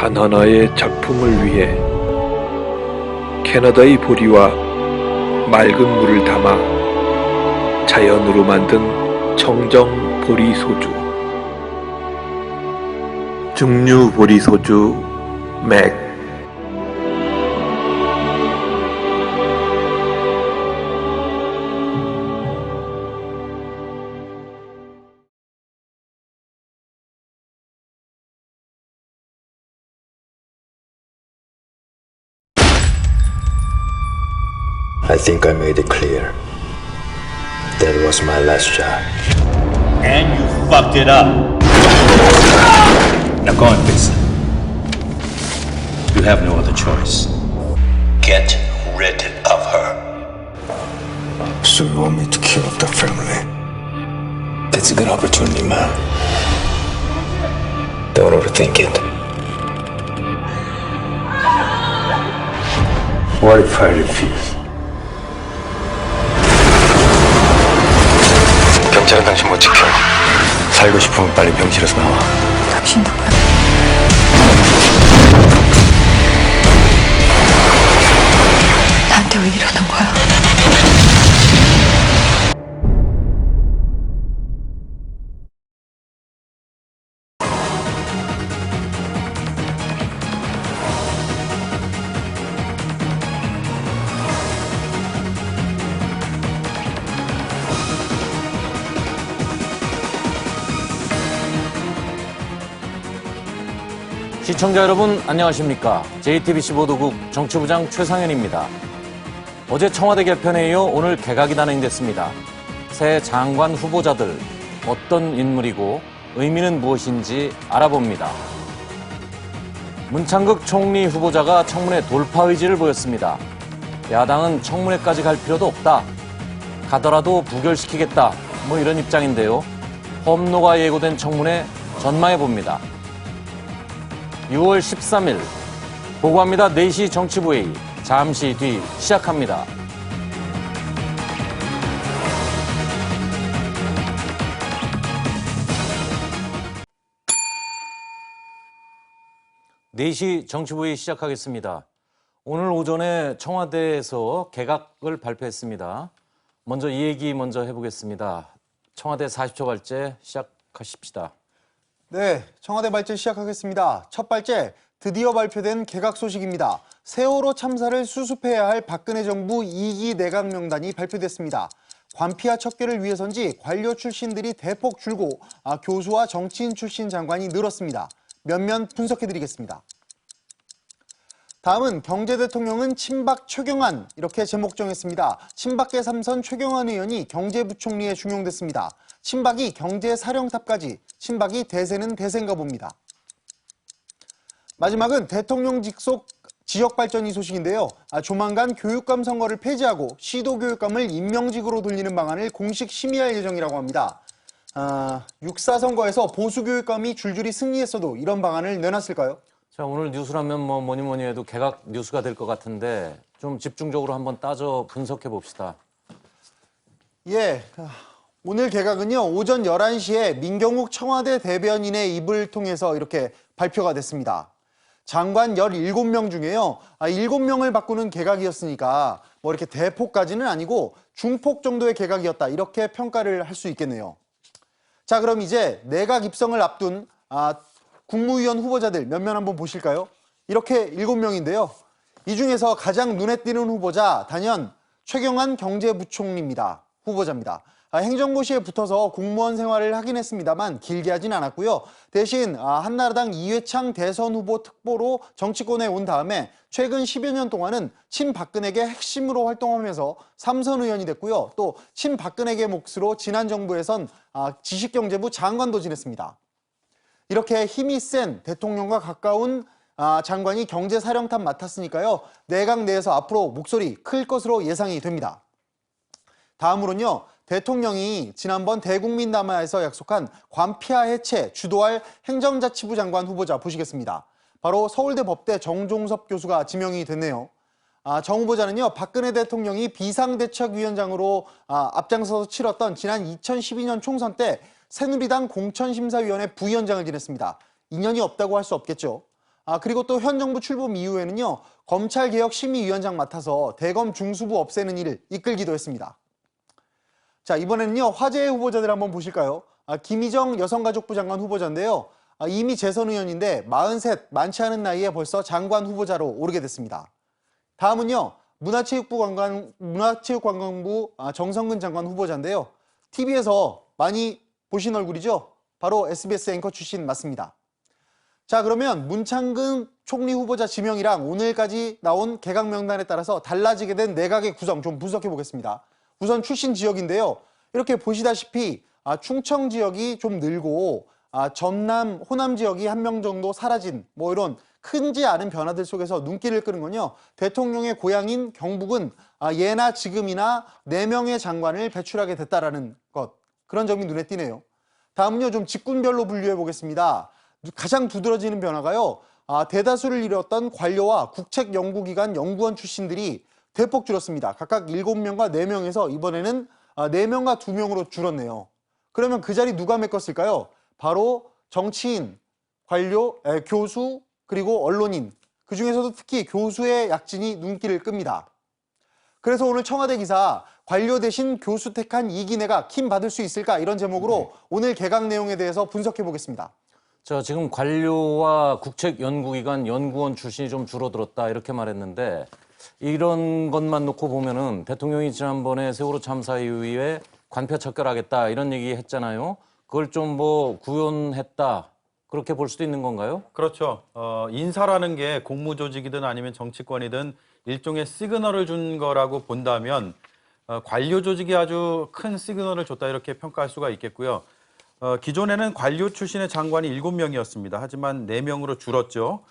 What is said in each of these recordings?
단 하나의 작품을 위해 캐나다의 보리와 맑은 물을 담아 자연으로 만든 청정 보리 소주. 증류 보리 소주 맥. I think I made it clear. That was my last job. And you fucked it up. Now go and fix it. You have no other choice. Get rid of her. So you want me to kill off the family? That's a good opportunity, man. Don't overthink it. What if I refuse? 경찰은 당신 못 지켜. 살고 싶으면 빨리 병실에서 나와. 당신 누구야? 나한테 왜 이러는 거야? 시청자 여러분 안녕하십니까? JTBC 보도국 정치부장 최상현입니다. 어제 청와대 개편에 이어 오늘 개각이 단행됐습니다. 새 장관 후보자들 어떤 인물이고 의미는 무엇인지 알아봅니다. 문창극 총리 후보자가 청문회 돌파 의지를 보였습니다. 야당은 청문회까지 갈 필요도 없다. 가더라도 부결시키겠다. 뭐 이런 입장인데요. 험로가 예고된 청문회 전망해봅니다. 6월 13일 보고합니다. 4시 정치부회의 잠시 뒤 시작합니다. (4시) 정치부회의 시작하겠습니다. 오늘 오전에 청와대에서 개각을 발표했습니다. 먼저 이 얘기 먼저 해보겠습니다. 청와대 40초 발제 시작하십시다. 네, 청와대 발제 시작하겠습니다. 첫 발제, 드디어 발표된 개각 소식입니다. 세월호 참사를 수습해야 할 박근혜 정부 2기 내각 명단이 발표됐습니다. 관피와 척결을 위해서인지 관료 출신들이 대폭 줄고 교수와 정치인 출신 장관이 늘었습니다. 면면 분석해드리겠습니다. 다음은 경제대통령은 친박 최경환, 이렇게 제목 정했습니다. 친박계 3선 최경환 의원이 경제부총리에 중용됐습니다. 친박이 경제사령탑까지, 친박이 대세는 대세인가 봅니다. 마지막은 대통령 직속 지역발전이 소식인데요. 조만간 교육감 선거를 폐지하고 시도교육감을 임명직으로 돌리는 방안을 공식 심의할 예정이라고 합니다. 6.4 선거에서 보수교육감이 줄줄이 승리했어도 이런 방안을 내놨을까요? 자, 오늘 뉴스라면 뭐니 해도 개각 뉴스가 될 것 같은데 좀 집중적으로 한번 따져 분석해 봅시다. 예, 오늘 개각은요, 오전 11시에 민경욱 청와대 대변인의 입을 통해서 이렇게 발표가 됐습니다. 장관 17명 중에요, 7명을 바꾸는 개각이었으니까 뭐 이렇게 대폭까지는 아니고 중폭 정도의 개각이었다, 이렇게 평가를 할 수 있겠네요. 자, 그럼 이제 내각 입성을 앞둔 국무위원 후보자들 몇몇 한번 보실까요? 이렇게 7명인데요. 이 중에서 가장 눈에 띄는 후보자 단연 최경환 경제부총리입니다. 후보자입니다. 행정고시에 붙어서 공무원 생활을 하긴 했습니다만 길게 하진 않았고요. 대신 한나라당 이회창 대선 후보 특보로 정치권에 온 다음에 최근 10여 년 동안은 친박근혜계 핵심으로 활동하면서 삼선 의원이 됐고요. 또 친박근혜계 몫으로 지난 정부에선 지식경제부 장관도 지냈습니다. 이렇게 힘이 센 대통령과 가까운 장관이 경제사령탑 맡았으니까요. 내각 내에서 앞으로 목소리 클 것으로 예상이 됩니다. 다음으로는요. 대통령이 지난번 대국민담화에서 약속한 관피아 해체 주도할 행정자치부 장관 후보자 보시겠습니다. 바로 서울대 법대 정종섭 교수가 지명이 됐네요. 정 후보자는요, 박근혜 대통령이 비상대책위원장으로 앞장서서 치렀던 지난 2012년 총선 때 새누리당 공천심사위원회 부위원장을 지냈습니다. 인연이 없다고 할 수 없겠죠. 그리고 또 현 정부 출범 이후에는요, 검찰개혁심의위원장 맡아서 대검 중수부 없애는 일을 이끌기도 했습니다. 자, 이번에는요, 화제의 후보자들 한번 보실까요? 김희정 여성가족부 장관 후보자인데요. 이미 재선 의원인데 43, 많지 않은 나이에 벌써 장관 후보자로 오르게 됐습니다. 다음은요, 문화체육관광부 정성근 장관 후보자인데요. TV에서 많이 보신 얼굴이죠? 바로 SBS 앵커 출신 맞습니다. 자, 그러면 문창근 총리 후보자 지명이랑 오늘까지 나온 개각 명단에 따라서 달라지게 된 내각의 구성 좀 분석해 보겠습니다. 우선 출신 지역인데요. 이렇게 보시다시피 충청 지역이 좀 늘고 전남, 호남 지역이 한 명 정도 사라진 뭐 이런 크지 않은 변화들 속에서 눈길을 끄는 건요. 대통령의 고향인 경북은 예나 지금이나 4명의 장관을 배출하게 됐다라는 것. 그런 점이 눈에 띄네요. 다음은요. 좀 직군별로 분류해 보겠습니다. 가장 두드러지는 변화가요. 대다수를 이뤘던 관료와 국책연구기관 연구원 출신들이 대폭 줄었습니다. 각각 7명과 4명에서 이번에는 4명과 2명으로 줄었네요. 그러면 그 자리 누가 메꿨을까요? 바로 정치인, 관료, 교수, 그리고 언론인. 그중에서도 특히 교수의 약진이 눈길을 끕니다. 그래서 오늘 청와대 기사 관료 대신 교수 택한 2기내가 킴 받을 수 있을까? 이런 제목으로 오늘 개각 내용에 대해서 분석해 보겠습니다. 자, 지금 관료와 국책연구기관 연구원 출신이 좀 줄어들었다 이렇게 말했는데 이런 것만 놓고 보면은 대통령이 지난번에 세월호 참사 이후에 관표 척결하겠다 이런 얘기 했잖아요. 그걸 좀 뭐 구현했다 그렇게 볼 수도 있는 건가요? 그렇죠. 인사라는 게 공무조직이든 아니면 정치권이든 일종의 시그널을 준 거라고 본다면 관료 조직이 아주 큰 시그널을 줬다 이렇게 평가할 수가 있겠고요. 기존에는 관료 출신의 장관이 7명이었습니다. 하지만 4명으로 줄었죠.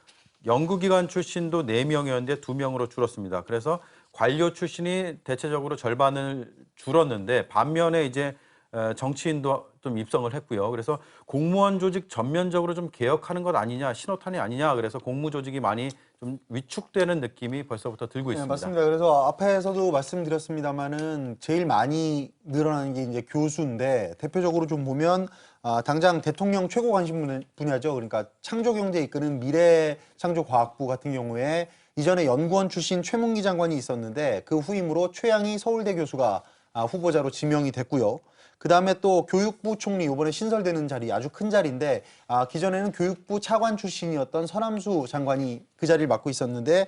연구기관 출신도 4명이었는데 2명으로 줄었습니다. 그래서 관료 출신이 대체적으로 절반을 줄었는데 반면에 이제 정치인도 좀 입성을 했고요. 그래서 공무원 조직 전면적으로 좀 개혁하는 것 아니냐, 신호탄이 아니냐. 그래서 공무 조직이 많이 좀 위축되는 느낌이 벌써부터 들고 있습니다. 네, 맞습니다. 그래서 앞에서도 말씀드렸습니다만은 제일 많이 늘어나는 게 이제 교수인데 대표적으로 좀 보면 당장 대통령 최고 관심 분야죠. 그러니까 창조경제 이끄는 미래창조과학부 같은 경우에 이전에 연구원 출신 최문기 장관이 있었는데 그 후임으로 최양희 서울대 교수가 후보자로 지명이 됐고요. 그 다음에 또 교육부 총리 이번에 신설되는 자리 아주 큰 자리인데 기존에는 교육부 차관 출신이었던 서남수 장관이 그 자리를 맡고 있었는데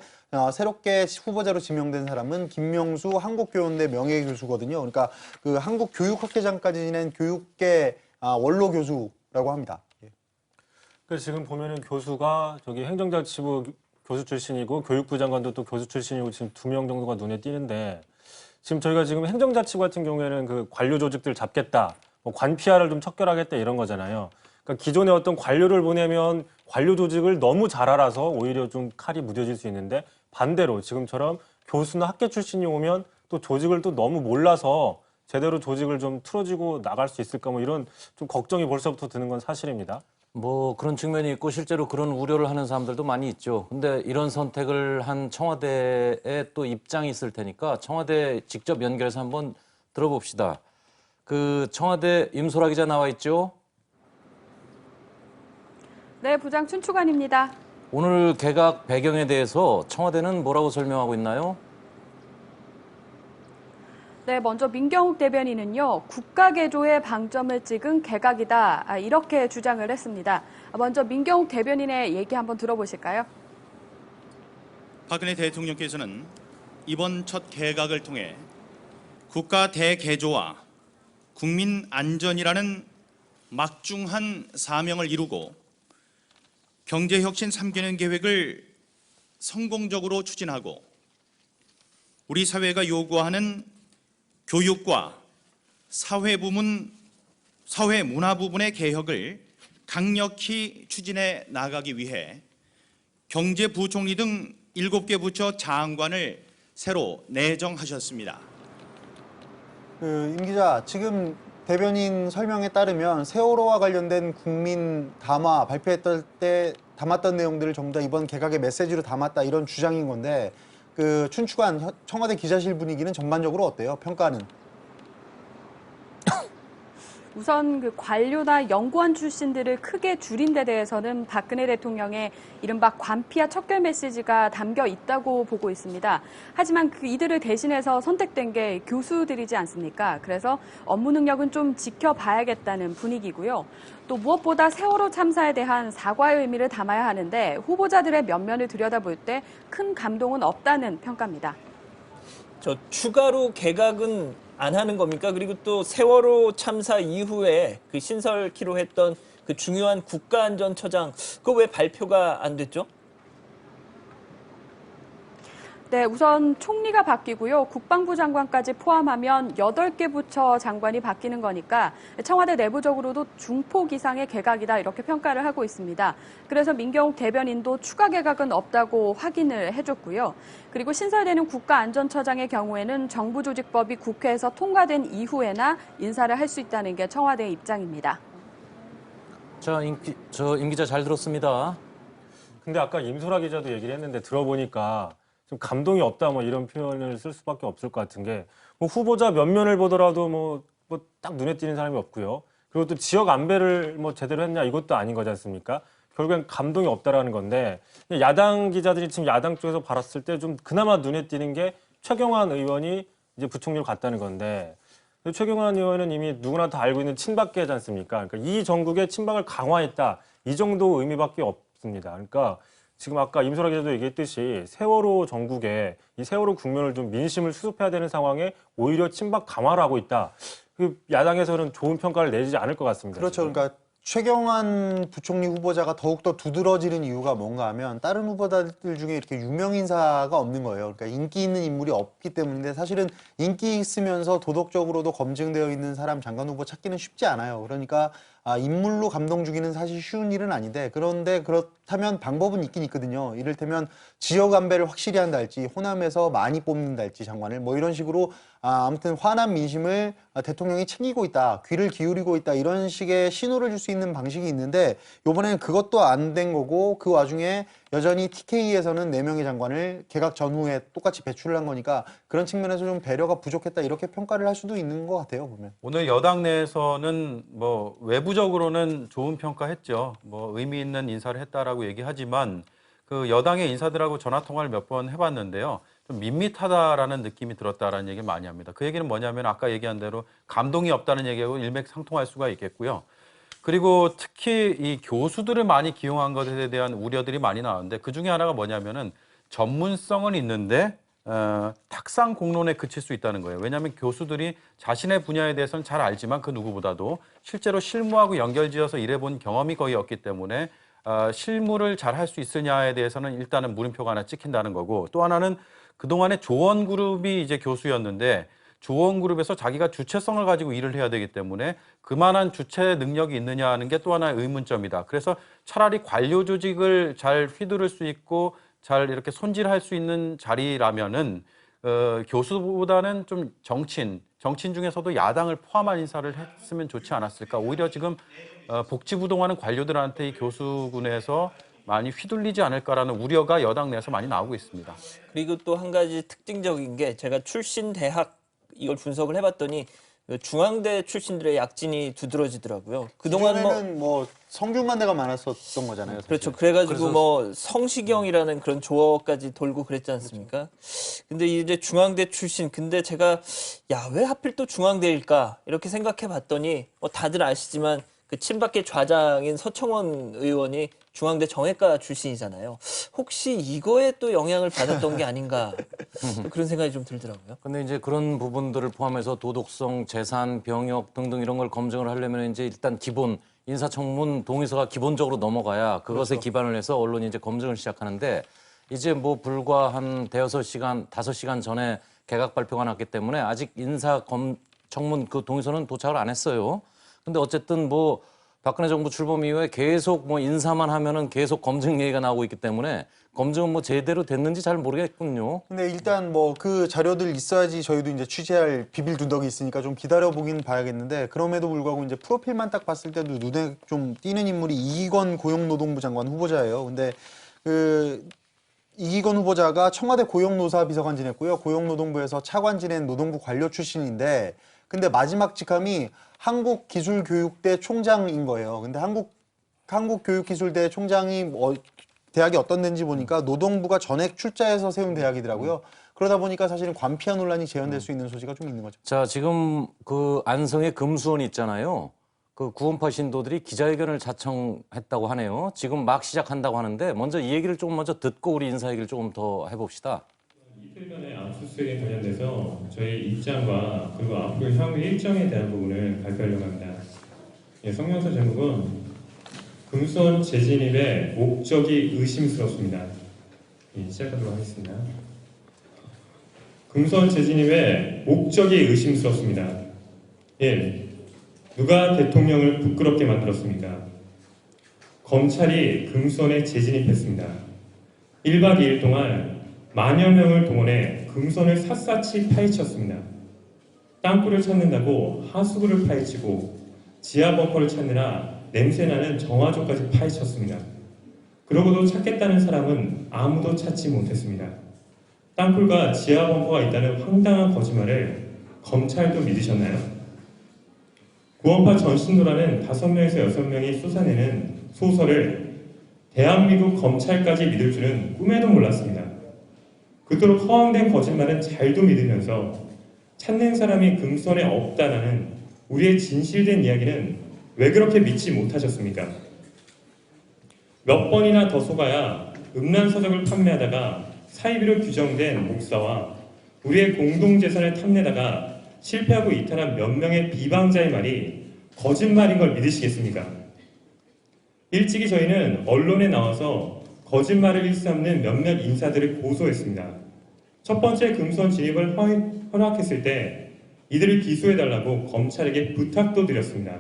새롭게 후보자로 지명된 사람은 김명수 한국교원대 명예교수거든요. 그러니까 그 한국교육학회장까지 지낸 교육계 원로 교수라고 합니다. 그래서 지금 보면은 교수가 저기 행정자치부 교수 출신이고 교육부 장관도 또 교수 출신이고 지금 2명 정도가 눈에 띄는데 지금 저희가 지금 행정자치부 같은 경우에는 그 관료 조직들 잡겠다, 뭐 관피아를 좀 척결하겠다 이런 거잖아요. 그러니까 기존에 어떤 관료를 보내면 관료 조직을 너무 잘 알아서 오히려 좀 칼이 무뎌질 수 있는데 반대로 지금처럼 교수나 학계 출신이 오면 또 조직을 또 너무 몰라서 제대로 조직을 좀 틀어지고 나갈 수 있을까 뭐 이런 좀 걱정이 벌써부터 드는 건 사실입니다. 뭐 그런 측면이 있고 실제로 그런 우려를 하는 사람들도 많이 있죠. 근데 이런 선택을 한 청와대에 또 입장이 있을 테니까 청와대 직접 연결해서 한번 들어봅시다. 그 청와대 임소라 기자 나와 있죠? 네, 부장 춘추관입니다. 오늘 개각 배경에 대해서 청와대는 뭐라고 설명하고 있나요? 네, 먼저 민경욱 대변인은요, 국가개조에 방점을 찍은 개각이다, 이렇게 주장을 했습니다. 먼저 민경욱 대변인의 얘기 한번 들어보실까요? 박근혜 대통령께서는 이번 첫 개각을 통해 국가 대개조와 국민 안전이라는 막중한 사명을 이루고 경제혁신 3개년 계획을 성공적으로 추진하고 우리 사회가 요구하는 교육과 사회 문화 부분의 개혁을 강력히 추진해 나가기 위해 경제부총리 등 7개 부처 장관을 새로 내정하셨습니다. 임 기자, 지금 대변인 설명에 따르면 세월호와 관련된 국민 담화 발표했던 때 담았던 내용들을 전부 다 이번 개각의 메시지로 담았다 이런 주장인 건데 그 춘추관 청와대 기자실 분위기는 전반적으로 어때요? 평가는? 우선 그 관료나 연구원 출신들을 크게 줄인 데 대해서는 박근혜 대통령의 이른바 관피와 척결 메시지가 담겨 있다고 보고 있습니다. 하지만 이들을 대신해서 선택된 게 교수들이지 않습니까? 그래서 업무 능력은 좀 지켜봐야겠다는 분위기고요. 또 무엇보다 세월호 참사에 대한 사과의 의미를 담아야 하는데 후보자들의 면면을 들여다볼 때 큰 감동은 없다는 평가입니다. 저 추가로 개각은 안 하는 겁니까? 그리고 또 세월호 참사 이후에 그 신설키로 했던 그 중요한 국가안전처장 그거 왜 발표가 안 됐죠? 네, 우선 총리가 바뀌고요. 국방부 장관까지 포함하면 8개 부처 장관이 바뀌는 거니까 청와대 내부적으로도 중폭 이상의 개각이다 이렇게 평가를 하고 있습니다. 그래서 민경욱 대변인도 추가 개각은 없다고 확인을 해줬고요. 그리고 신설되는 국가안전처장의 경우에는 정부조직법이 국회에서 통과된 이후에나 인사를 할 수 있다는 게 청와대의 입장입니다. 임 기자 잘 들었습니다. 근데 아까 임소라 기자도 얘기를 했는데 들어보니까 좀 감동이 없다 뭐 이런 표현을 쓸 수밖에 없을 것 같은 게 뭐 후보자 면면을 보더라도 뭐 딱 눈에 띄는 사람이 없고요. 그리고 또 지역 안배를 뭐 제대로 했냐 이것도 아닌 거지 않습니까? 결국엔 감동이 없다라는 건데 야당 기자들이 지금 야당 쪽에서 봤을 때 좀 그나마 눈에 띄는 게 최경환 의원이 이제 부총리로 갔다는 건데 최경환 의원은 이미 누구나 다 알고 있는 친박계지 않습니까? 그러니까 이 정국의 친박을 강화했다 이 정도 의미밖에 없습니다. 그러니까 지금 아까 임소라 기자도 얘기했듯이 세월호 전국에 이 세월호 국면을 좀 민심을 수습해야 되는 상황에 오히려 친박 강화를 하고 있다. 그 야당에서는 좋은 평가를 내지 않을 것 같습니다. 그렇죠. 지금. 그러니까 최경환 부총리 후보자가 더욱더 두드러지는 이유가 뭔가 하면 다른 후보자들 중에 이렇게 유명 인사가 없는 거예요. 그러니까 인기 있는 인물이 없기 때문인데 사실은 인기 있으면서 도덕적으로도 검증되어 있는 사람 장관 후보 찾기는 쉽지 않아요. 그러니까 인물로 감동 주기는 사실 쉬운 일은 아닌데 그런데 그렇다면 방법은 있긴 있거든요. 이를테면 지역 안배를 확실히 한다 할지 호남에서 많이 뽑는다 할지 장관을 뭐 이런 식으로 아무튼 화남 민심을 대통령이 챙기고 있다, 귀를 기울이고 있다 이런 식의 신호를 줄 수 있는 방식이 있는데 이번에는 그것도 안 된 거고 그 와중에 여전히 TK에서는 4명의 장관을 개각 전후에 똑같이 배출을 한 거니까 그런 측면에서 좀 배려가 부족했다 이렇게 평가를 할 수도 있는 것 같아요. 보면. 오늘 여당 내에서는 뭐 외부적으로는 좋은 평가했죠. 뭐 의미 있는 인사를 했다라고 얘기하지만 그 여당의 인사들하고 전화 통화를 몇 번 해봤는데요. 좀 밋밋하다라는 느낌이 들었다라는 얘기를 많이 합니다. 그 얘기는 뭐냐면 아까 얘기한 대로 감동이 없다는 얘기하고 일맥상통할 수가 있겠고요. 그리고 특히 이 교수들을 많이 기용한 것에 대한 우려들이 많이 나오는데 그 중에 하나가 뭐냐면은 전문성은 있는데 탁상 공론에 그칠 수 있다는 거예요. 왜냐하면 교수들이 자신의 분야에 대해서는 잘 알지만 그 누구보다도 실제로 실무하고 연결지어서 일해본 경험이 거의 없기 때문에 실무를 잘 할 수 있으냐에 대해서는 일단은 물음표가 하나 찍힌다는 거고 또 하나는 그동안에 조원그룹이 이제 교수였는데 조원그룹에서 자기가 주체성을 가지고 일을 해야 되기 때문에 그만한 주체 능력이 있느냐 하는 게 또 하나의 의문점이다. 그래서 차라리 관료 조직을 잘 휘두를 수 있고 잘 이렇게 손질할 수 있는 자리라면은 교수보다는 좀 정치인 중에서도 야당을 포함한 인사를 했으면 좋지 않았을까. 오히려 지금 복지부동하는 관료들한테 이 교수군에서 많이 휘둘리지 않을까라는 우려가 여당 내에서 많이 나오고 있습니다. 그리고 또 한 가지 특징적인 게 제가 출신 대학 이걸 분석을 해봤더니 중앙대 출신들의 약진이 두드러지더라고요. 그동안 뭐 성균관대가 많았었던 거잖아요. 사실. 그렇죠. 그래가지고 뭐 성시경이라는 그런 조어까지 돌고 그랬지 않습니까? 근데 이제 중앙대 출신. 근데 제가 왜 하필 또 중앙대일까 이렇게 생각해봤더니 뭐 다들 아시지만 그 친박계 좌장인 서청원 의원이 중앙대 정외과 출신이잖아요. 혹시 이거에 또 영향을 받았던 게 아닌가 그런 생각이 좀 들더라고요. 근데 이제 그런 부분들을 포함해서 도덕성, 재산, 병역 등등 이런 걸 검증을 하려면 이제 일단 기본 인사청문 동의서가 기본적으로 넘어가야 그것에 기반을 해서 언론이 이제 검증을 시작하는데 이제 뭐 불과 한 대여섯 시간, 5시간 전에 개각 발표가 났기 때문에 아직 청문 그 동의서는 도착을 안 했어요. 근데 어쨌든 뭐 박근혜 정부 출범 이후에 계속 뭐 인사만 하면은 계속 검증 얘기가 나오고 있기 때문에 검증은 뭐 제대로 됐는지 잘 모르겠군요. 근데 일단 뭐 그 자료들 있어야지 저희도 이제 취재할 비빌 두덕이 있으니까 좀 기다려보긴 봐야겠는데 그럼에도 불구하고 이제 프로필만 딱 봤을 때도 눈에 좀 띄는 인물이 이기건 고용노동부 장관 후보자예요. 근데 그 이기건 후보자가 청와대 고용노사 비서관 지냈고요. 고용노동부에서 차관 지낸 노동부 관료 출신인데 근데 마지막 직함이 한국기술교육대 총장인 거예요. 근데 한국교육기술대 총장이 대학이 어떤 데인지 보니까 노동부가 전액 출자해서 세운 대학이더라고요. 그러다 보니까 사실은 관피아 논란이 재현될 수 있는 소지가 좀 있는 거죠. 자, 지금 그 안성의 금수원 있잖아요. 그 구원파 신도들이 기자회견을 자청했다고 하네요. 지금 막 시작한다고 하는데 먼저 이 얘기를 조금 먼저 듣고 우리 인사 얘기를 조금 더 해봅시다. 이틀 전에 압수수색에 관련돼서 저희 입장과 그리고 앞으로 향후 일정에 대한 부분을 발표하려고 합니다. 예, 성명서 제목은 금수원 재진입의 목적이 의심스럽습니다. 예, 시작하도록 하겠습니다. 금수원 재진입의 목적이 의심스럽습니다. 1. 누가 대통령을 부끄럽게 만들었습니까? 검찰이 금수원에 재진입했습니다. 1박 2일 동안 만여 명을 동원해 금수원을 샅샅이 파헤쳤습니다. 땅굴을 찾는다고 하수구를 파헤치고 지하 벙커를 찾느라 냄새나는 정화조까지 파헤쳤습니다. 그러고도 찾겠다는 사람은 아무도 찾지 못했습니다. 땅굴과 지하 벙커가 있다는 황당한 거짓말을 검찰도 믿으셨나요? 구원파 전신도라는 5명에서 6명이 쏟아내는 소설을 대한민국 검찰까지 믿을 줄은 꿈에도 몰랐습니다. 그토록 허황된 거짓말은 잘도 믿으면서 찾는 사람이 금수원에 없다라는 우리의 진실된 이야기는 왜 그렇게 믿지 못하셨습니까? 몇 번이나 더 속아야 음란서적을 판매하다가 사이비로 규정된 목사와 우리의 공동재산을 탐내다가 실패하고 이탈한 몇 명의 비방자의 말이 거짓말인 걸 믿으시겠습니까? 일찍이 저희는 언론에 나와서 거짓말을 일삼는 몇몇 인사들을 고소했습니다. 첫 번째 금수원 진입을 허락했을 때 이들을 기소해달라고 검찰에게 부탁도 드렸습니다.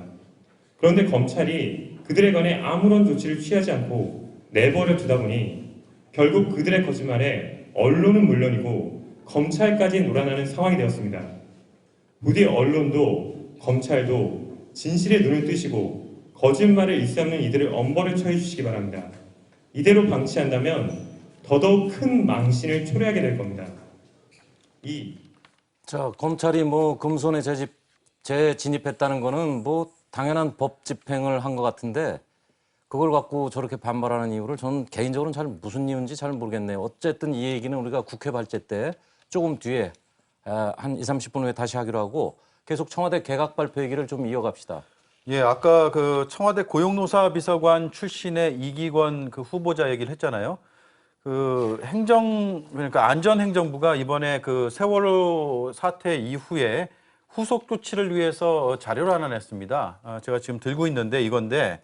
그런데 검찰이 그들에 관해 아무런 조치를 취하지 않고 내버려 두다 보니 결국 그들의 거짓말에 언론은 물론이고 검찰까지 놀아나는 상황이 되었습니다. 부디 언론도 검찰도 진실의 눈을 뜨시고 거짓말을 일삼는 이들을 엄벌을 처해 주시기 바랍니다. 이대로 방치한다면 더더욱 큰 망신을 초래하게 될 겁니다. 자, 검찰이 뭐 금수원에 재진입했다는 거는 뭐 당연한 법 집행을 한 것 같은데 그걸 갖고 저렇게 반발하는 이유를 저는 개인적으로는 잘 무슨 이유인지 잘 모르겠네요. 어쨌든 이 얘기는 우리가 국회 발제 때 조금 뒤에 한 20-30분 후에 다시 하기로 하고 계속 청와대 개각 발표 얘기를 좀 이어갑시다. 예, 아까 그 청와대 고용노사 비서관 출신의 이기권 그 후보자 얘기를 했잖아요. 그 그러니까 안전행정부가 이번에 그 세월호 사태 이후에 후속 조치를 위해서 자료를 하나 냈습니다. 제가 지금 들고 있는데 이건데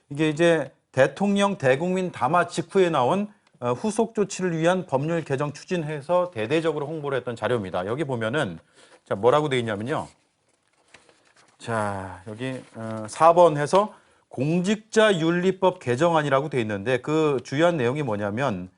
이게 이제 대통령 대국민 담화 직후에 나온 후속 조치를 위한 법률 개정 추진해서 대대적으로 홍보를 했던 자료입니다. 여기 보면은 자 뭐라고 돼 있냐면요. 자 여기 4번 해서 공직자윤리법 개정안이라고 돼 있는데 그 주요한 내용이 뭐냐면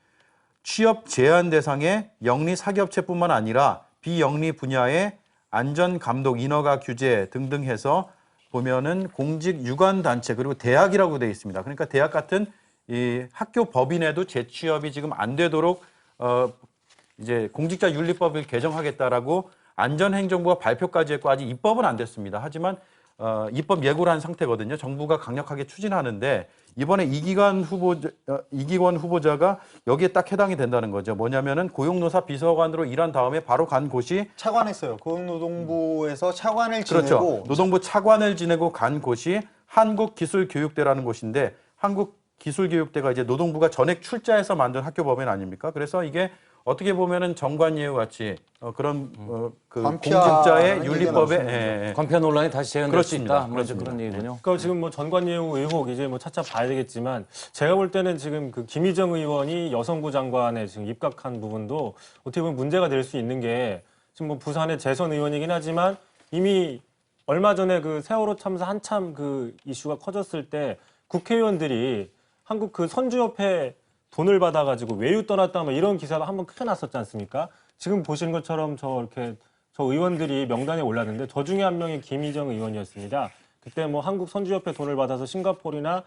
취업 제한 대상의 영리 사기업체뿐만 아니라 비영리 분야의 안전 감독 인허가 규제 등등 해서 보면은 공직 유관 단체 그리고 대학이라고 돼 있습니다. 그러니까 대학 같은 이 학교 법인에도 재취업이 지금 안 되도록 이제 공직자윤리법을 개정하겠다라고 안전행정부가 발표까지 했고 아직 입법은 안 됐습니다. 하지만 입법 예고를 한 상태거든요. 정부가 강력하게 추진하는데 이번에 이기권 후보자가 여기에 딱 해당이 된다는 거죠. 뭐냐면은 고용노사 비서관으로 일한 다음에 바로 간 곳이 차관했어요. 고용노동부에서 차관을 지내고 그렇죠. 노동부 차관을 지내고 간 곳이 한국기술교육대라는 곳인데 한국기술교육대가 이제 노동부가 전액 출자해서 만든 학교 법인 아닙니까? 그래서 이게 어떻게 보면은 정관예우 같이 그런 그 공직자의 윤리법에 관피아 논란이 다시 재현될 수 그렇습니다. 있다. 먼저 그런 얘기군요. 그러니까 지금 뭐 전관예우 의혹 이제 뭐 차차 봐야 되겠지만 제가 볼 때는 지금 그 김희정 의원이 여성부 장관에 지금 입각한 부분도 어떻게 보면 문제가 될 수 있는 게 지금 뭐 부산의 재선 의원이긴 하지만 이미 얼마 전에 그 세월호 참사 한참 그 이슈가 커졌을 때 국회의원들이 한국 그 선주협회 돈을 받아가지고 외유 떠났다 뭐 이런 기사가 한번 크게 났었지 않습니까? 지금 보시는 것처럼 저 의원들이 명단에 올랐는데 저 중에 한 명이 김희정 의원이었습니다. 그때 뭐 한국 선주협회 돈을 받아서 싱가포르나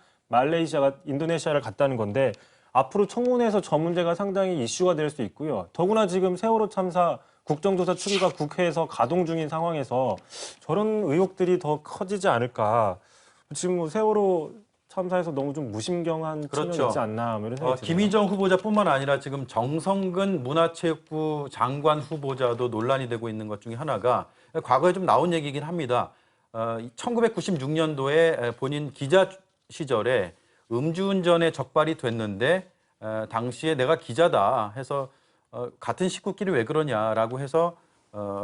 인도네시아를 갔다는 건데 앞으로 청문회에서 저 문제가 상당히 이슈가 될 수 있고요. 더구나 지금 세월호 참사 국정조사 추기가 국회에서 가동 중인 상황에서 저런 의혹들이 더 커지지 않을까. 지금 뭐 세월호 참사에서 너무 좀 무심경한 측면이 그렇죠. 있지 않나 뭐 이런 생각이 드네요. 김희정 후보자뿐만 아니라 지금 정성근 문화체육부 장관 후보자도 논란이 되고 있는 것 중에 하나가 과거에 좀 나온 얘기긴 합니다. 1996년도에 본인 기자 시절에 음주운전에 적발이 됐는데 당시에 내가 기자다 해서 같은 식구끼리 왜 그러냐라고 해서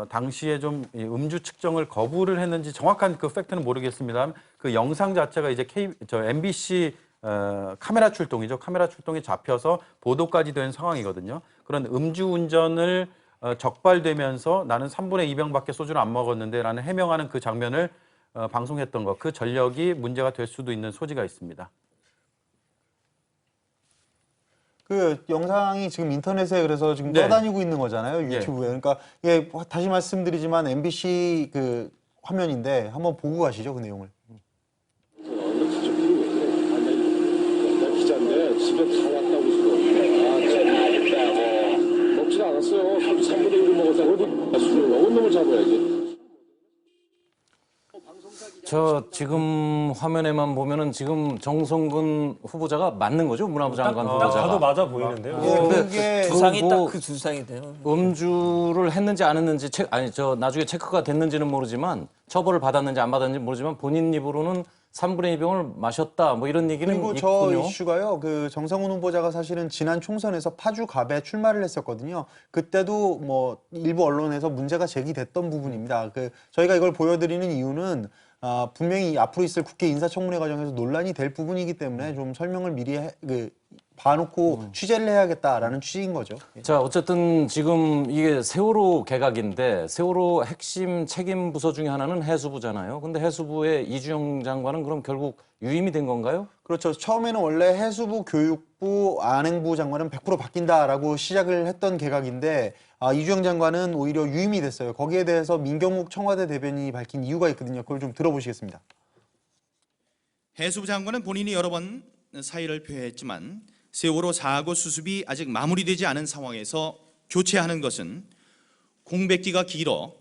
당시에 좀 음주 측정을 거부를 했는지 정확한 그 팩트는 모르겠습니다. 그 영상 자체가 이제 MBC 카메라 출동이죠. 카메라 출동에 잡혀서 보도까지 된 상황이거든요. 그런 음주운전을 적발되면서 나는 3분의 2병밖에 소주를 안 먹었는데 라는 해명하는 그 장면을 방송했던 것, 그 전력이 문제가 될 수도 있는 소지가 있습니다. 그 영상이 지금 인터넷에 그래서 지금 네. 떠다니고 있는 거잖아요, 유튜브에. 그러니까 예, 다시 말씀드리지만 MBC 그 화면인데 한번 보고 가시죠, 그 내용을. 기자인데 집에 다 왔다고 지금. 먹지도 않았어요. 3분의 1을 먹었다. 어디 술을 먹은 놈을 잡아야지. 저 지금 화면에만 보면은 지금 정성근 후보자가 맞는 거죠? 문화부 장관 딱 후보자가. 봐도 맞아 보이는데요. 그게 두상이 뭐 딱 그 두상이 돼요. 음주를 했는지 안 했는지 나중에 체크가 됐는지는 모르지만 처벌을 받았는지 안 받았는지 모르지만 본인 입으로는 3분의 2병을 마셨다 뭐 이런 얘기는 그리고 있군요. 저 이슈가요. 그 정성훈 후보자가 사실은 지난 총선에서 파주갑에 출마를 했었거든요. 그때도 뭐 일부 언론에서 문제가 제기됐던 부분입니다. 그 저희가 이걸 보여드리는 이유는 분명히 앞으로 있을 국회 인사청문회 과정에서 논란이 될 부분이기 때문에 좀 설명을 미리 봐놓고 취재를 해야겠다라는 취지인 거죠. 자, 어쨌든 지금 이게 세월호 개각인데 세월호 핵심 책임 부서 중에 하나는 해수부잖아요. 근데 해수부의 이주영 장관은 그럼 결국 유임이 된 건가요? 그렇죠. 처음에는 원래 해수부, 교육부, 안행부 장관은 100% 바뀐다라고 시작을 했던 개각인데 이주영 장관은 오히려 유임이 됐어요. 거기에 대해서 민경욱 청와대 대변인이 밝힌 이유가 있거든요. 그걸 좀 들어보시겠습니다. 해수부 장관은 본인이 여러 번 사의를 표했지만 세월호 사고 수습이 아직 마무리되지 않은 상황에서 교체하는 것은 공백기가 길어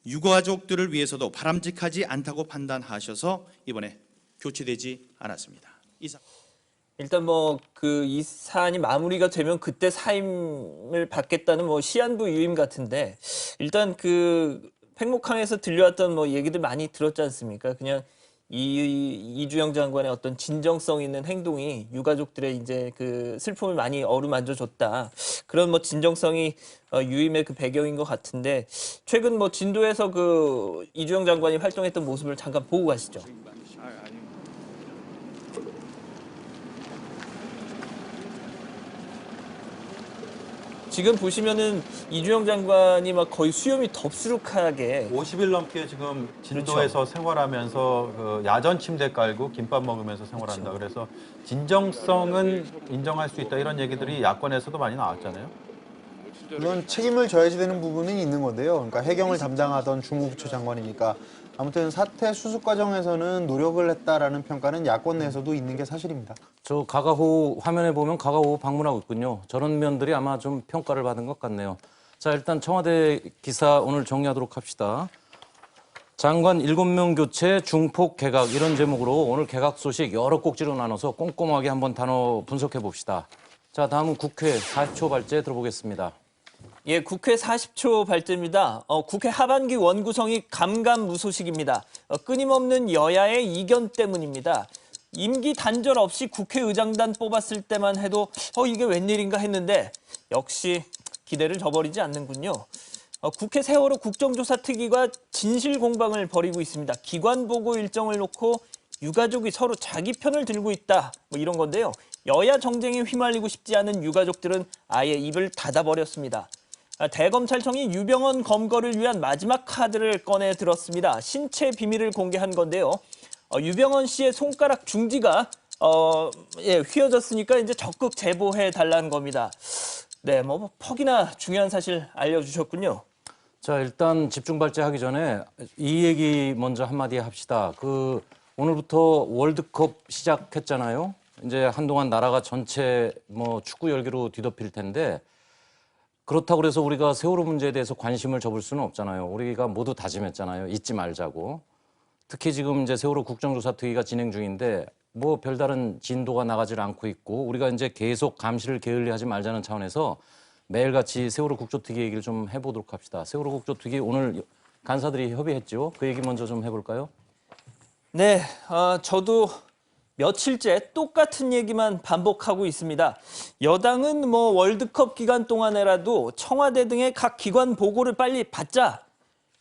유가족들을 위해서도 바람직하지 않다고 판단하셔서 이번에 교체되지 않았습니다. 일단 뭐 그 이 사안이 마무리가 되면 그때 사임을 받겠다는 뭐 시한부 유임 같은데 일단 그 팽목항에서 들려왔던 뭐 얘기들 많이 들었지 않습니까? 그냥 이주영 장관의 어떤 진정성 있는 행동이 유가족들의 이제 그 슬픔을 많이 어루만져 줬다. 그런 뭐 진정성이 유임의 그 배경인 것 같은데 최근 뭐 진도에서 그 이주영 장관이 활동했던 모습을 잠깐 보고 가시죠. 지금 보시면은 이주영 장관이 막 거의 수염이 덥수룩하게 50일 넘게 지금 진도에서 생활하면서 그 야전 침대 깔고 김밥 먹으면서 생활한다. 그래서 진정성은 인정할 수 있다. 이런 얘기들이 야권에서도 많이 나왔잖아요. 물론 책임을 져야지 되는 부분은 있는 건데요. 그러니까 해경을 담당하던 주무부처 장관이니까 아무튼 사태 수습 과정에서는 노력을 했다라는 평가는 야권 내에서도 있는 게 사실입니다. 저 가가호 화면에 보면 가가호 방문하고 있군요. 저런 면들이 아마 좀 평가를 받은 것 같네요. 자, 일단 청와대 기사 오늘 정리하도록 합시다. 장관 7명 교체, 중폭 개각 이런 제목으로 오늘 개각 소식 여러 꼭지로 나눠서 꼼꼼하게 한번 단어 분석해 봅시다. 자, 다음은 국회 40초 발제 들어보겠습니다. 예, 국회 40초 발제입니다. 국회 하반기 원구성이 감감무소식입니다. 끊임없는 여야의 이견 때문입니다. 임기 단절 없이 국회의장단 뽑았을 때만 해도 이게 웬일인가 했는데 역시 기대를 저버리지 않는군요. 국회 세월호 국정조사 특위가 진실 공방을 벌이고 있습니다. 기관 보고 일정을 놓고 유가족이 서로 자기 편을 들고 있다 뭐 이런 건데요. 여야 정쟁에 휘말리고 싶지 않은 유가족들은 아예 입을 닫아버렸습니다. 대검찰청이 유병헌 검거를 위한 마지막 카드를 꺼내 들었습니다. 신체 비밀을 공개한 건데요. 유병헌 씨의 손가락 중지가 휘어졌으니까 이제 적극 제보해 달라는 겁니다. 네, 뭐 퍽이나 중요한 사실 알려주셨군요. 자, 일단 집중 발제하기 전에 이 얘기 먼저 한마디 합시다. 오늘부터 월드컵 시작했잖아요. 이제 한동안 나라가 전체 뭐 축구 열기로 뒤덮일 텐데 그렇다고 그래서 우리가 세월호 문제에 대해서 관심을 접을 수는 없잖아요. 우리가 모두 다짐했잖아요. 잊지 말자고. 특히 지금 이제 세월호 국정조사 특위가 진행 중인데 뭐 별다른 진도가 나가질 않고 있고 우리가 이제 계속 감시를 게을리하지 말자는 차원에서 매일같이 세월호 국조특위 얘기를 좀 해보도록 합시다. 세월호 국조특위 오늘 간사들이 협의했죠. 그 얘기 먼저 좀 해볼까요? 네, 저도 며칠째 똑같은 얘기만 반복하고 있습니다. 여당은 뭐 월드컵 기간 동안에라도 청와대 등의 각 기관 보고를 빨리 받자.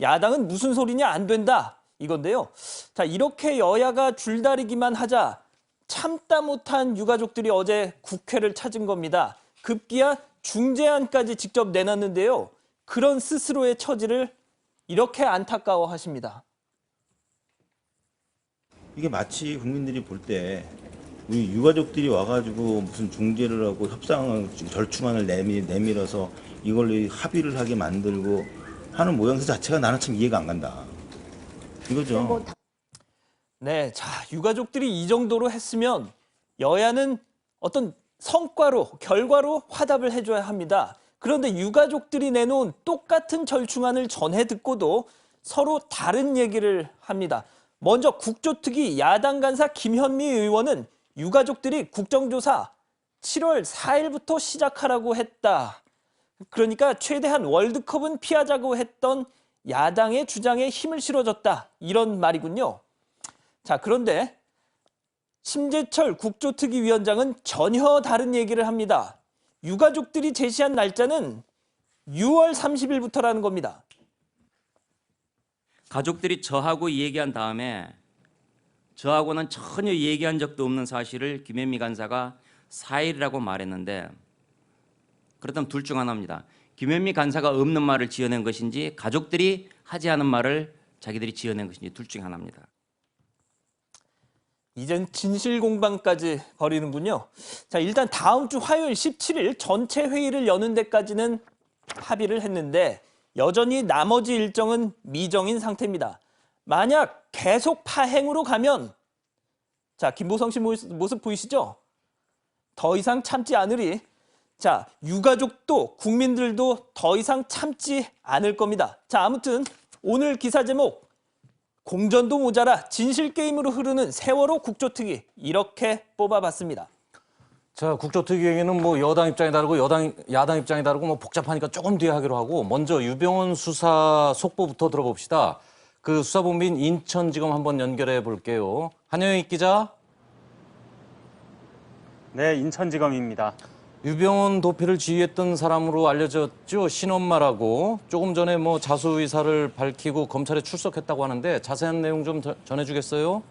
야당은 무슨 소리냐 안 된다. 이건데요. 자, 이렇게 여야가 줄다리기만 하자 참다 못한 유가족들이 어제 국회를 찾은 겁니다. 급기야 중재안까지 직접 내놨는데요. 그런 스스로의 처지를 이렇게 안타까워하십니다. 이게 마치 국민들이 볼 때 우리 유가족들이 와가지고 무슨 중재를 하고 협상을 절충안을 내밀어서 이걸 합의를 하게 만들고 하는 모양새 자체가 나는 참 이해가 안 간다. 이거죠. 네, 자, 유가족들이 이 정도로 했으면 여야는 어떤 성과로, 결과로 화답을 해줘야 합니다. 그런데 유가족들이 내놓은 똑같은 절충안을 전해 듣고도 서로 다른 얘기를 합니다. 먼저 국조특위 야당 간사 김현미 의원은 유가족들이 국정조사 7월 4일부터 시작하라고 했다. 그러니까 최대한 월드컵은 피하자고 했던 야당의 주장에 힘을 실어줬다. 이런 말이군요. 자, 그런데 심재철 국조특위 위원장은 전혀 다른 얘기를 합니다. 유가족들이 제시한 날짜는 6월 30일부터라는 겁니다. 가족들이 저하고 얘기한 다음에 저하고는 전혀 얘기한 적도 없는 사실을 김현미 간사가 4일이라고 말했는데 그렇다면 둘 중 하나입니다. 김현미 간사가 없는 말을 지어낸 것인지 가족들이 하지 않은 말을 자기들이 지어낸 것인지 둘 중 하나입니다. 이젠 진실 공방까지 벌이는군요. 자, 일단 다음 주 화요일 17일 전체 회의를 여는 데까지는 합의를 했는데 여전히 나머지 일정은 미정인 상태입니다. 만약 계속 파행으로 가면 자, 김보성 씨 모습 보이시죠? 더 이상 참지 않으리. 자, 유가족도 국민들도 더 이상 참지 않을 겁니다. 자, 아무튼 오늘 기사 제목 공전도 모자라 진실 게임으로 흐르는 세월호 국조특위 이렇게 뽑아봤습니다. 자, 국조특위 얘기는 뭐 여당 입장이 다르고 야당 입장이 다르고 뭐 복잡하니까 조금 뒤에 하기로 하고 먼저 유병헌 수사 속보부터 들어봅시다. 그 수사본부인 인천지검 한번 연결해 볼게요. 한영익 기자. 네, 인천지검입니다. 유병헌 도피를 지휘했던 사람으로 알려졌죠. 신엄마라고. 조금 전에 뭐 자수 의사를 밝히고 검찰에 출석했다고 하는데 자세한 내용 좀 전해주겠어요?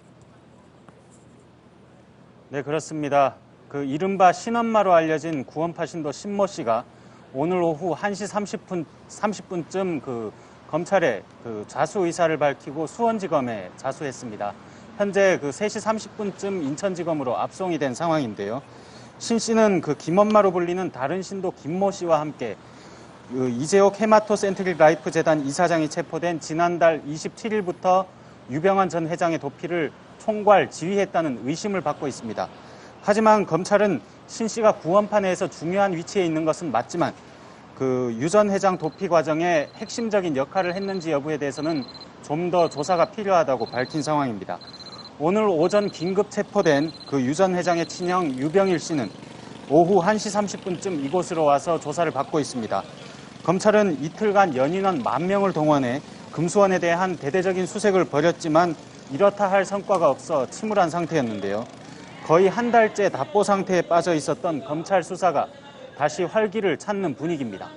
네, 그렇습니다. 그 이른바 신엄마로 알려진 구원파 신도 신모 씨가 오늘 오후 1시 30분쯤 그 검찰에 그 자수 의사를 밝히고 수원지검에 자수했습니다. 현재 그 3시 30분쯤 인천지검으로 압송이 된 상황인데요. 신 씨는 그 김엄마로 불리는 다른 신도 김모 씨와 함께 그 이재옥 헤마토센트릭 라이프 재단 이사장이 체포된 지난달 27일부터 유병헌 전 회장의 도피를 총괄 지휘했다는 의심을 받고 있습니다. 하지만 검찰은 신 씨가 구원파 내에서 중요한 위치에 있는 것은 맞지만 그 유 전 회장 도피 과정에 핵심적인 역할을 했는지 여부에 대해서는 좀 더 조사가 필요하다고 밝힌 상황입니다. 오늘 오전 긴급 체포된 그 유 전 회장의 친형 유병일 씨는 오후 1시 30분쯤 이곳으로 와서 조사를 받고 있습니다. 검찰은 이틀간 연인원 10,000명을 동원해 금수원에 대한 대대적인 수색을 벌였지만 이렇다 할 성과가 없어 침울한 상태였는데요. 거의 한 달째 답보 상태에 빠져 있었던 검찰 수사가 다시 활기를 찾는 분위기입니다.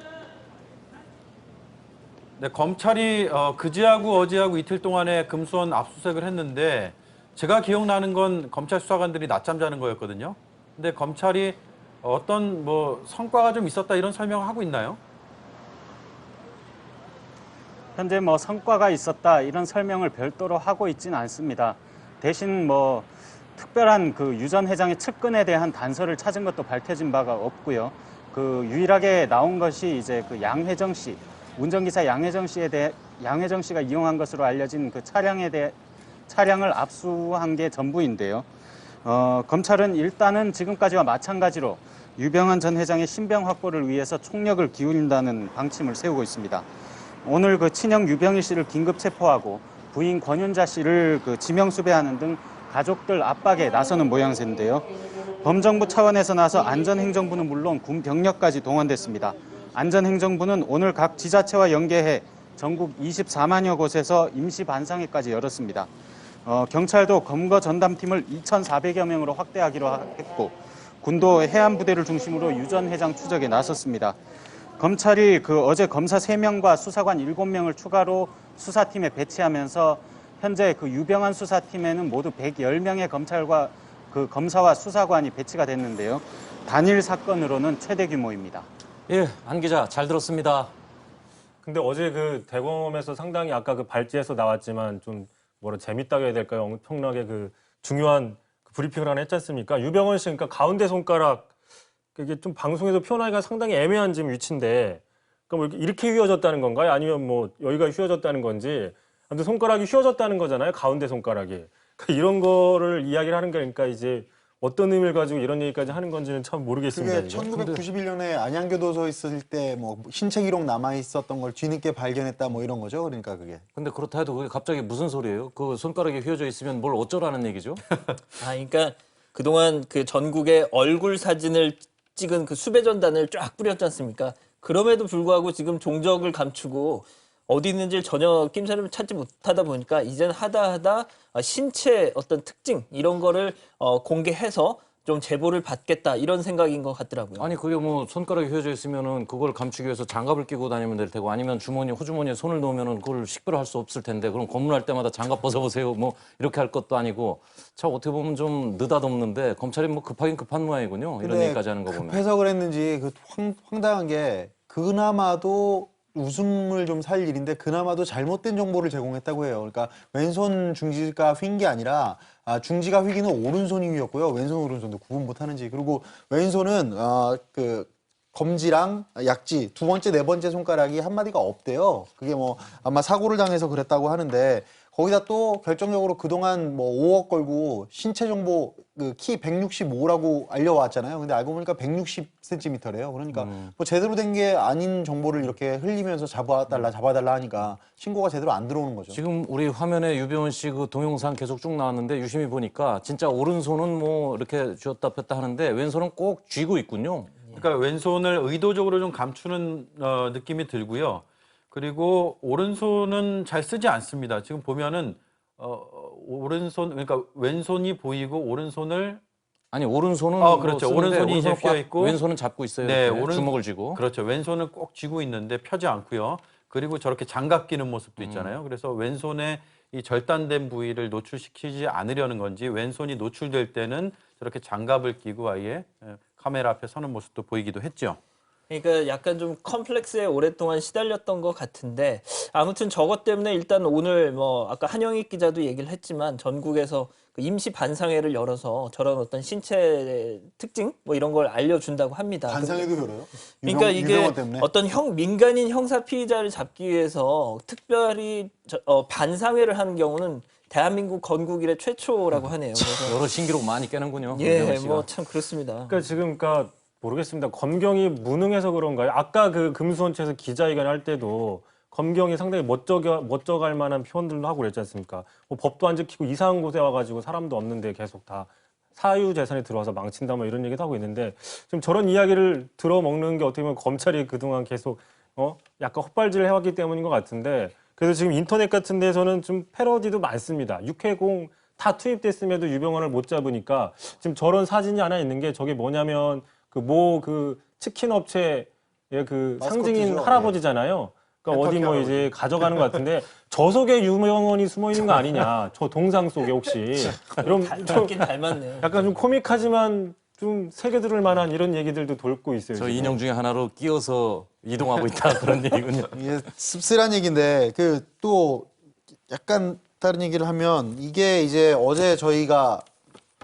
네, 검찰이 그제하고 어제하고 이틀 동안에 금수원 압수수색을 했는데 제가 기억나는 건 검찰 수사관들이 낮잠 자는 거였거든요. 근데 검찰이 어떤 뭐 성과가 좀 있었다 이런 설명을 하고 있나요? 현재 뭐 성과가 있었다 이런 설명을 별도로 하고 있지는 않습니다. 대신 뭐 특별한 그 유 전 회장의 측근에 대한 단서를 찾은 것도 밝혀진 바가 없고요. 그 유일하게 나온 것이 이제 그 양혜정 씨, 운전기사 양혜정 씨가 이용한 것으로 알려진 그 차량을 압수한 게 전부인데요. 검찰은 일단은 지금까지와 마찬가지로 유병헌 전 회장의 신병 확보를 위해서 총력을 기울인다는 방침을 세우고 있습니다. 오늘 그 친형 유병일 씨를 긴급 체포하고 부인 권윤자 씨를 그 지명 수배하는 등 가족들 압박에 나서는 모양새인데요. 범정부 차원에서 나서 안전행정부는 물론 군 병력까지 동원됐습니다. 안전행정부는 오늘 각 지자체와 연계해 전국 24만여 곳에서 임시 반상회까지 열었습니다. 경찰도 검거 전담팀을 2,400여 명으로 확대하기로 했고 군도 해안부대를 중심으로 유전 회장 추적에 나섰습니다. 검찰이 어제 검사 3명과 수사관 7명을 추가로 수사팀에 배치하면서 현재 유병헌 수사팀에는 모두 110명의 검찰과 검사와 수사관이 배치가 됐는데요. 단일 사건으로는 최대 규모입니다. 예, 안 기자 잘 들었습니다. 근데 어제 대검에서 상당히 아까 발제에서 나왔지만 좀 재밌다고 해야 될까요? 엄청나게 중요한 브리핑을 하나 했지 않습니까? 유병헌 씨, 그러니까 가운데 손가락, 이게 좀 방송에서 표현하기가 상당히 애매한 지금 위치인데, 그러니까 이렇게 휘어졌다는 건가요? 아니면 여기가 휘어졌다는 건지, 아무튼 손가락이 휘어졌다는 거잖아요, 가운데 손가락이. 그러니까 이런 거를 이야기를 하는 게 그러니까 이제 어떤 의미를 가지고 이런 얘기까지 하는 건지는 참 모르겠습니다. 그게 1991년에 안양교도소에 있을 때 신체 기록 남아 있었던 걸 뒤늦게 발견했다 이런 거죠. 그러니까 그게. 근데 그렇다 해도 그게 갑자기 무슨 소리예요? 그 손가락이 휘어져 있으면 뭘 어쩌라는 얘기죠? 그러니까 그동안 전국에 얼굴 사진을 찍은 수배 전단을 쫙 뿌렸지 않습니까? 그럼에도 불구하고 지금 종적을 감추고 어디 있는지를 전혀 낌새를 찾지 못하다 보니까 이제는 하다 신체 어떤 특징 이런 거를 공개해서 좀 제보를 받겠다 이런 생각인 것 같더라고요. 아니 그게 손가락이 휘어져 있으면은 그걸 감추기 위해서 장갑을 끼고 다니면 될 테고 아니면 호주머니에 손을 넣으면은 그걸 식별할 수 없을 텐데 그럼 검문할 때마다 장갑 벗어보세요 이렇게 할 것도 아니고 참 어떻게 보면 좀 느닷없는데 검찰이 급하긴 급한 모양이군요. 이런 얘기까지 하는 거 보면. 급해서 그랬는지 황당한 게 그나마도 웃음을 좀 살 일인데 그나마도 잘못된 정보를 제공했다고 해요. 그러니까 왼손 중지가 휜 게 아니라 중지가 휘기는 오른손이 휘었고요. 왼손 오른손도 구분 못하는지. 그리고 왼손은 검지랑 약지 두 번째 네 번째 손가락이 한마디가 없대요. 그게 아마 사고를 당해서 그랬다고 하는데 거기다 또 결정적으로 그동안 5억 걸고 신체 정보 키 165라고 알려왔잖아요. 근데 알고 보니까 160cm래요. 그러니까 제대로 된 게 아닌 정보를 이렇게 흘리면서 잡아달라 하니까 신고가 제대로 안 들어오는 거죠. 지금 우리 화면에 유병헌 씨 동영상 계속 쭉 나왔는데 유심히 보니까 진짜 오른손은 이렇게 쥐었다 폈다 하는데 왼손은 꼭 쥐고 있군요. 그러니까 왼손을 의도적으로 좀 감추는 느낌이 들고요. 그리고 오른손은 잘 쓰지 않습니다. 지금 보면은 오른손 그러니까 왼손이 보이고 오른손을 오른손은 그렇죠. 오른손이 이제 휘어 있고 왼손은 잡고 있어요. 네, 주먹을 쥐고. 그렇죠. 왼손은 꼭 쥐고 있는데 펴지 않고요. 그리고 저렇게 장갑 끼는 모습도 있잖아요. 그래서 왼손에 이 절단된 부위를 노출시키지 않으려는 건지 왼손이 노출될 때는 저렇게 장갑을 끼고 아예 카메라 앞에 서는 모습도 보이기도 했죠. 그러니까 약간 좀 컴플렉스에 오랫동안 시달렸던 것 같은데 아무튼 저것 때문에 일단 오늘 아까 한영익 기자도 얘기를 했지만 전국에서 임시 반상회를 열어서 저런 어떤 신체 특징 이런 걸 알려준다고 합니다. 반상회도 열어요? 그러니까 이게 어떤 민간인 형사 피의자를 잡기 위해서 특별히 반상회를 하는 경우는 대한민국 건국 이래 최초라고 하네요. 그래서 여러 신기록 많이 깨는군요. 예, 참 그렇습니다. 그러니까 지금 모르겠습니다. 검경이 무능해서 그런가요? 아까 금수원체에서 기자회견 할 때도 검경이 상당히 멋져갈 만한 표현들도 하고 그랬지 않습니까? 법도 안 지키고 이상한 곳에 와가지고 사람도 없는데 계속 다 사유재산이 들어와서 망친다 이런 얘기도 하고 있는데 지금 저런 이야기를 들어먹는 게 어떻게 보면 검찰이 그동안 계속 약간 헛발질을 해왔기 때문인 것 같은데 그래서 지금 인터넷 같은 데서는 좀 패러디도 많습니다. 육해공 다 투입됐음에도 유병헌을 못 잡으니까 지금 저런 사진이 하나 있는 게 저게 뭐냐면 치킨 업체의 상징인 할아버지잖아요. 그러니까 어디 이제 가져가는 것 같은데 저 속에 유병헌이 숨어 있는 거 아니냐? 저 동상 속에 혹시 이런 닮긴 닮았네요. 약간 좀 코믹하지만 좀 새겨들을 만한 이런 얘기들도 돌고 있어요. 저 인형 중에 하나로 끼어서 이동하고 있다 그런 얘기군요. 이게 씁쓸한 얘기인데 또 약간 다른 얘기를 하면 이게 이제 어제 저희가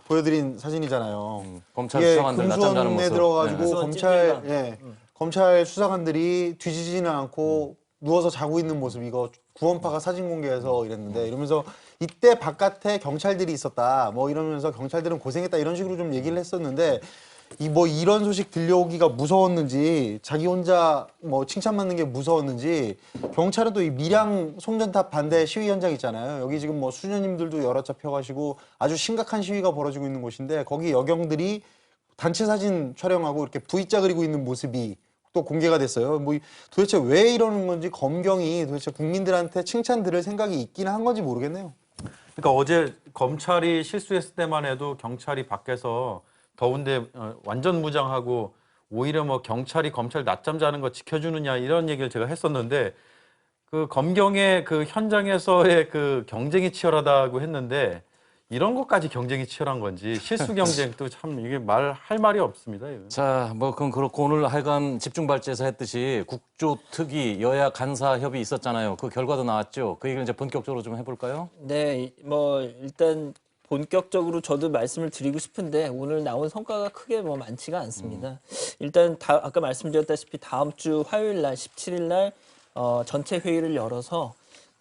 보여드린 사진이잖아요. 검찰 수사관들 낮잠 자는 모습. 들어가지고 검찰 수사관들이 뒤지지는 않고 누워서 자고 있는 모습 이거 구원파가 사진 공개해서 이랬는데 이러면서 이때 바깥에 경찰들이 있었다 이러면서 경찰들은 고생했다 이런 식으로 좀 얘기를 했었는데 이런 소식 들려오기가 무서웠는지 자기 혼자 뭐 칭찬받는 게 무서웠는지 경찰은 또 이 밀양 송전탑 반대 시위 현장 있잖아요. 여기 지금 뭐 수녀님들도 여러 차 펴가시고 아주 심각한 시위가 벌어지고 있는 곳인데 거기 여경들이 단체 사진 촬영하고 이렇게 V자 그리고 있는 모습이 또 공개가 됐어요. 뭐 도대체 왜 이러는 건지 검경이 도대체 국민들한테 칭찬 들을 생각이 있긴 한 건지 모르겠네요. 그러니까 어제 검찰이 실수했을 때만 해도 경찰이 밖에서 더운데 완전 무장하고 오히려 뭐 경찰이 검찰 낮잠 자는 거 지켜주느냐 이런 얘기를 제가 했었는데 그 검경의 그 현장에서의 그 경쟁이 치열하다고 했는데 이런 것까지 경쟁이 치열한 건지 실수 경쟁도 참 이게 말할 말이 없습니다. 이거. 자, 뭐 그건 그렇고 오늘 하여간 집중 발제에서 했듯이 국조특위 여야 간사 협의 있었잖아요. 그 결과도 나왔죠. 그 얘기를 이제 본격적으로 좀 해볼까요? 네, 뭐 일단 본격적으로 저도 말씀을 드리고 싶은데 오늘 나온 성과가 크게 뭐 많지가 않습니다. 일단 아까 말씀드렸다시피 다음 주 화요일 날 17일 날 전체 회의를 열어서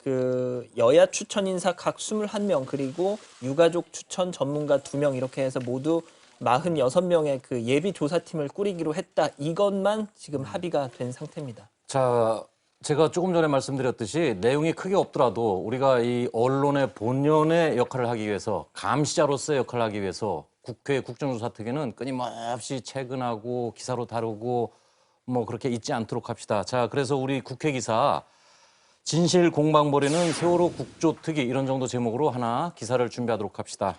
그 여야 추천 인사 각 21명 그리고 유가족 추천 전문가 2명 이렇게 해서 모두 46명의 그 예비 조사팀을 꾸리기로 했다. 이것만 지금 합의가 된 상태입니다. 자, 제가 조금 전에 말씀드렸듯이 내용이 크게 없더라도 우리가 이 언론의 본연의 역할을 하기 위해서 감시자로서의 역할을 하기 위해서 국회 국정조사특위는 끊임없이 체근하고 기사로 다루고 뭐 그렇게 잊지 않도록 합시다. 자, 그래서 우리 국회 기사 진실 공방 벌이는 세월호 국조특위 이런 정도 제목으로 하나 기사를 준비하도록 합시다.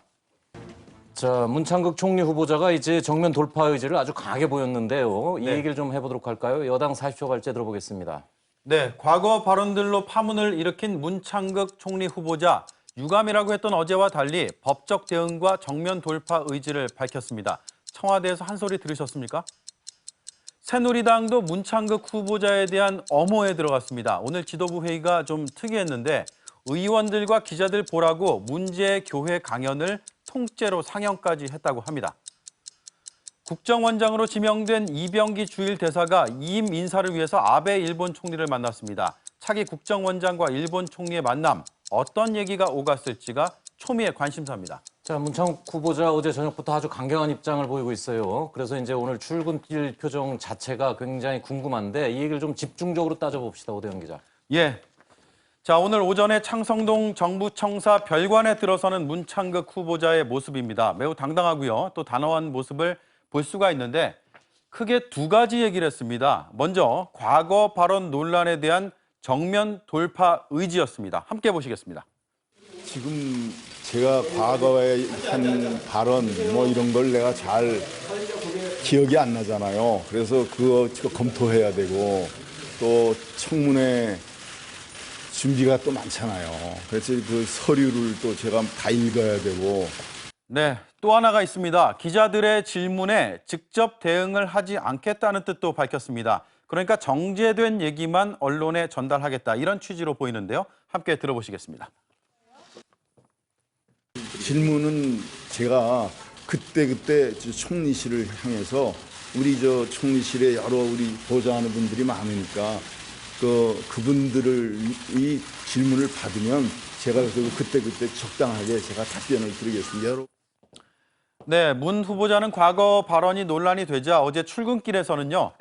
자, 문창극 총리 후보자가 이제 정면 돌파 의지를 아주 강하게 보였는데요. 이 얘기를 좀 해보도록 할까요? 여당 40초 발제 들어보겠습니다. 네, 과거 발언들로 파문을 일으킨 문창극 총리 후보자 유감이라고 했던 어제와 달리 법적 대응과 정면 돌파 의지를 밝혔습니다. 청와대에서 한 소리 들으셨습니까? 새누리당도 문창극 후보자에 대한 엄호에 들어갔습니다. 오늘 지도부 회의가 좀 특이했는데 의원들과 기자들 보라고 문제 교회 강연을 통째로 상영까지 했다고 합니다. 국정원장으로 지명된 이병기 주일 대사가 이임 인사를 위해서 아베 일본 총리를 만났습니다. 차기 국정원장과 일본 총리의 만남, 어떤 얘기가 오갔을지가 초미의 관심사입니다. 자, 문창극 후보자 어제 저녁부터 아주 강경한 입장을 보이고 있어요. 그래서 이제 오늘 출근길 표정 자체가 굉장히 궁금한데 이 얘기를 좀 집중적으로 따져봅시다. 오대영 기자. 예. 자, 오늘 오전에 창성동 정부청사 별관에 들어서는 문창극 후보자의 모습입니다. 매우 당당하고요. 또 단호한 모습을 볼 수가 있는데 크게 두 가지 얘기를 했습니다. 먼저 과거 발언 논란에 대한 정면 돌파 의지였습니다. 함께 보시겠습니다. 지금 제가 과거에 한 발언 뭐 이런 걸 내가 잘 기억이 안 나잖아요. 그래서 그거 검토해야 되고 또 청문회 준비가 또 많잖아요. 그래서 그 서류를 또 제가 다 읽어야 되고. 네, 또 하나가 있습니다. 기자들의 질문에 직접 대응을 하지 않겠다는 뜻도 밝혔습니다. 그러니까 정제된 얘기만 언론에 전달하겠다 이런 취지로 보이는데요. 함께 들어보시겠습니다. 질문은 제가 그때 총리실을 향해서 우리 총리실에 여러 우리 보좌하는 분들이 많으니까 그분들을 이 질문을 받으면 제가 그때 적당하게 제가 답변을 드리겠습니다. 네, 문 후보자는 과거 발언이 논란이 되자 어제 출근길에서는요.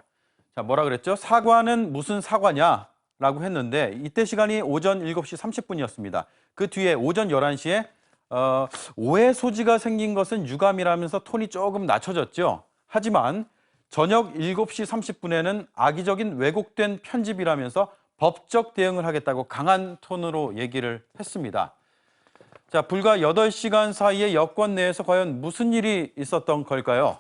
자, 뭐라 그랬죠? 사과는 무슨 사과냐라고 했는데 이때 시간이 오전 7시 30분이었습니다. 그 뒤에 오전 11시에 오해 소지가 생긴 것은 유감이라면서 톤이 조금 낮춰졌죠. 하지만 저녁 7시 30분에는 악의적인 왜곡된 편집이라면서 법적 대응을 하겠다고 강한 톤으로 얘기를 했습니다. 자, 불과 8시간 사이에 여권 내에서 과연 무슨 일이 있었던 걸까요?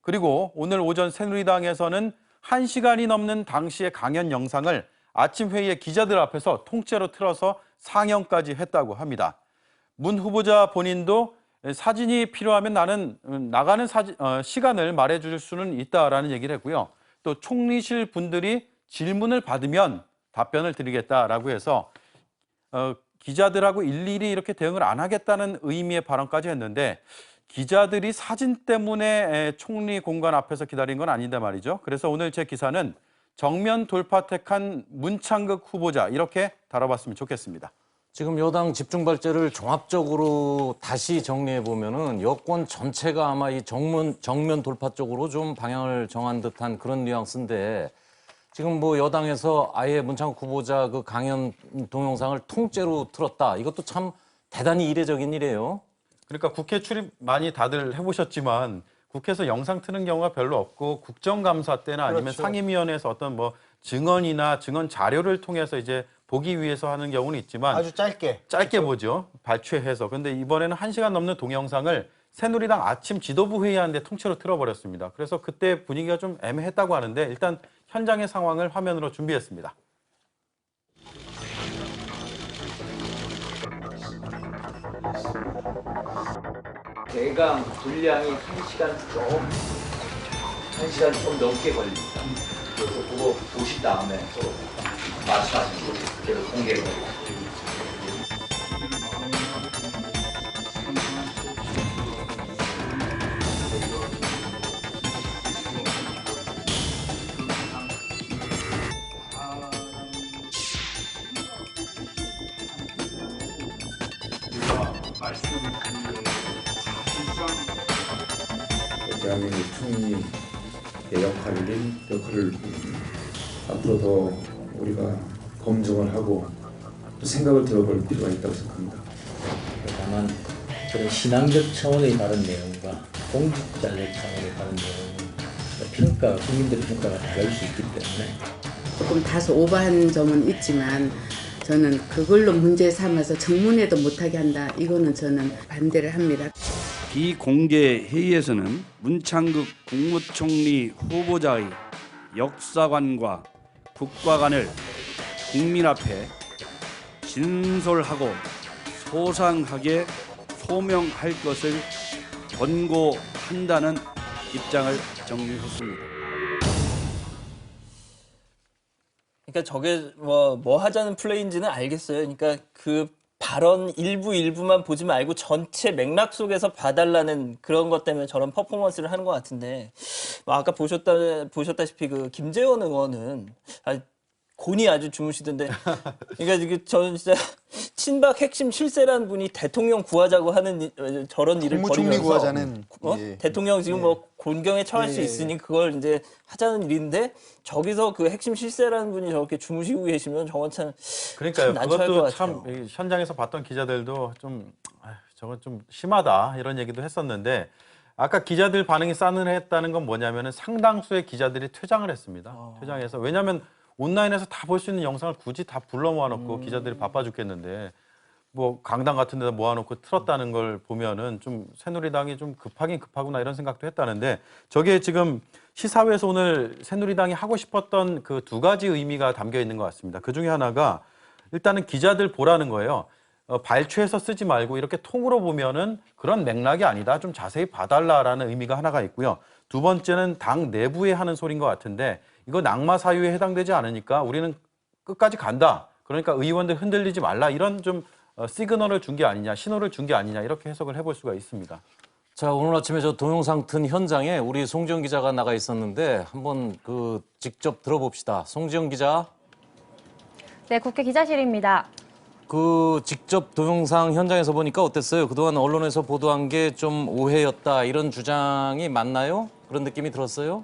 그리고 오늘 오전 새누리당에서는 1시간이 넘는 당시의 강연 영상을 아침 회의에 기자들 앞에서 통째로 틀어서 상영까지 했다고 합니다. 문 후보자 본인도 사진이 필요하면 나는 나가는 시간을 말해줄 수는 있다라는 얘기를 했고요. 또 총리실 분들이 질문을 받으면 답변을 드리겠다라고 해서 기자들하고 일일이 이렇게 대응을 안 하겠다는 의미의 발언까지 했는데 기자들이 사진 때문에 총리 공간 앞에서 기다린 건 아닌데 말이죠. 그래서 오늘 제 기사는 정면 돌파 택한 문창극 후보자 이렇게 다뤄봤으면 좋겠습니다. 지금 여당 집중 발제를 종합적으로 다시 정리해 보면은 여권 전체가 아마 이 정면 돌파 쪽으로 좀 방향을 정한 듯한 그런 뉘앙스인데 지금 뭐 여당에서 아예 문창국 후보자 그 강연 동영상을 통째로 틀었다. 이것도 참 대단히 이례적인 일이에요. 그러니까 국회 출입 많이 다들 해보셨지만 국회에서 영상 트는 경우가 별로 없고 국정감사 때나 아니면 그렇죠. 상임위원회에서 어떤 뭐 증언이나 증언 자료를 통해서 이제 보기 위해서 하는 경우는 있지만 아주 짧게 보죠. 발췌해서. 근데 이번에는 1시간 넘는 동영상을 새누리당 아침 지도부 회의하는데 통째로 틀어버렸습니다. 그래서 그때 분위기가 좀 애매했다고 하는데 일단 현장의 상황을 화면으로 준비했습니다. 대강 분량이 1시간 좀 넘게 걸립니다. 그래서 그거 보신 다음에 서로 말씀하신 거 그대로 공개를 해요. 대한민국 총리의 역할을 앞으로 더 우리가 검증을 하고 또 생각을 들어볼 필요가 있다고 생각합니다. 다만 그런 신앙적 차원의 다른 내용과 공직자적 차원의 다른 내용 국민들의 평가가 다를 수 있기 때문에 조금 다소 오버한 점은 있지만 저는 그걸로 문제 삼아서 정문에도 못하게 한다. 이거는 저는 반대를 합니다. 비공개 회의에서는 문창극 국무총리 후보자의 역사관과 국가관을 국민 앞에 진솔하고 소상하게 소명할 것을 권고한다는 입장을 정리했습니다. 그러니까 저게 뭐 하자는 플레이인지는 알겠어요. 그러니까 그 발언 일부만 보지 말고 전체 맥락 속에서 봐달라는 그런 것 때문에 저런 퍼포먼스를 하는 것 같은데 아까 보셨다시피 그 김재원 의원은 곤이 아주 주무시던데 그러니까 이게 저는 진짜 친박 핵심 실세라는 분이 대통령 구하자고 하는 저런 일을 국무총리 벌이면서 구하자는 대통령 지금 뭐 곤경에 처할 수 있으니 그걸 이제 하자는 일인데 저기서 그 핵심 실세라는 분이 저렇게 주무시고 계시면 저건 참 그러니까요. 난처할 것 그것도 같아요. 참 현장에서 봤던 기자들도 좀 저건 좀 심하다 이런 얘기도 했었는데 아까 기자들 반응이 싸늘했다는 건 뭐냐면은 상당수의 기자들이 퇴장을 했습니다. 퇴장해서 왜냐하면 온라인에서 다 볼 수 있는 영상을 굳이 다 불러 모아놓고 기자들이 바빠 죽겠는데 뭐 강당 같은 데다 모아놓고 틀었다는 걸 보면은 좀 새누리당이 좀 급하긴 급하구나 이런 생각도 했다는데 저게 지금 시사회에서 오늘 새누리당이 하고 싶었던 그 두 가지 의미가 담겨 있는 것 같습니다. 그 중에 하나가 일단은 기자들 보라는 거예요. 발췌해서 쓰지 말고 이렇게 통으로 보면은 그런 맥락이 아니다. 좀 자세히 봐달라라는 의미가 하나가 있고요. 두 번째는 당 내부에 하는 소리인 것 같은데 이거 낙마 사유에 해당되지 않으니까 우리는 끝까지 간다. 그러니까 의원들 흔들리지 말라. 이런 좀 시그널을 준 게 아니냐, 신호를 준 게 아니냐 이렇게 해석을 해볼 수가 있습니다. 자, 오늘 아침에 저 동영상 튼 현장에 우리 송지영 기자가 나가 있었는데 한번 그 직접 들어봅시다. 송지영 기자. 네, 국회 기자실입니다. 그 직접 동영상 현장에서 보니까 어땠어요? 그동안 언론에서 보도한 게 좀 오해였다 이런 주장이 맞나요? 그런 느낌이 들었어요?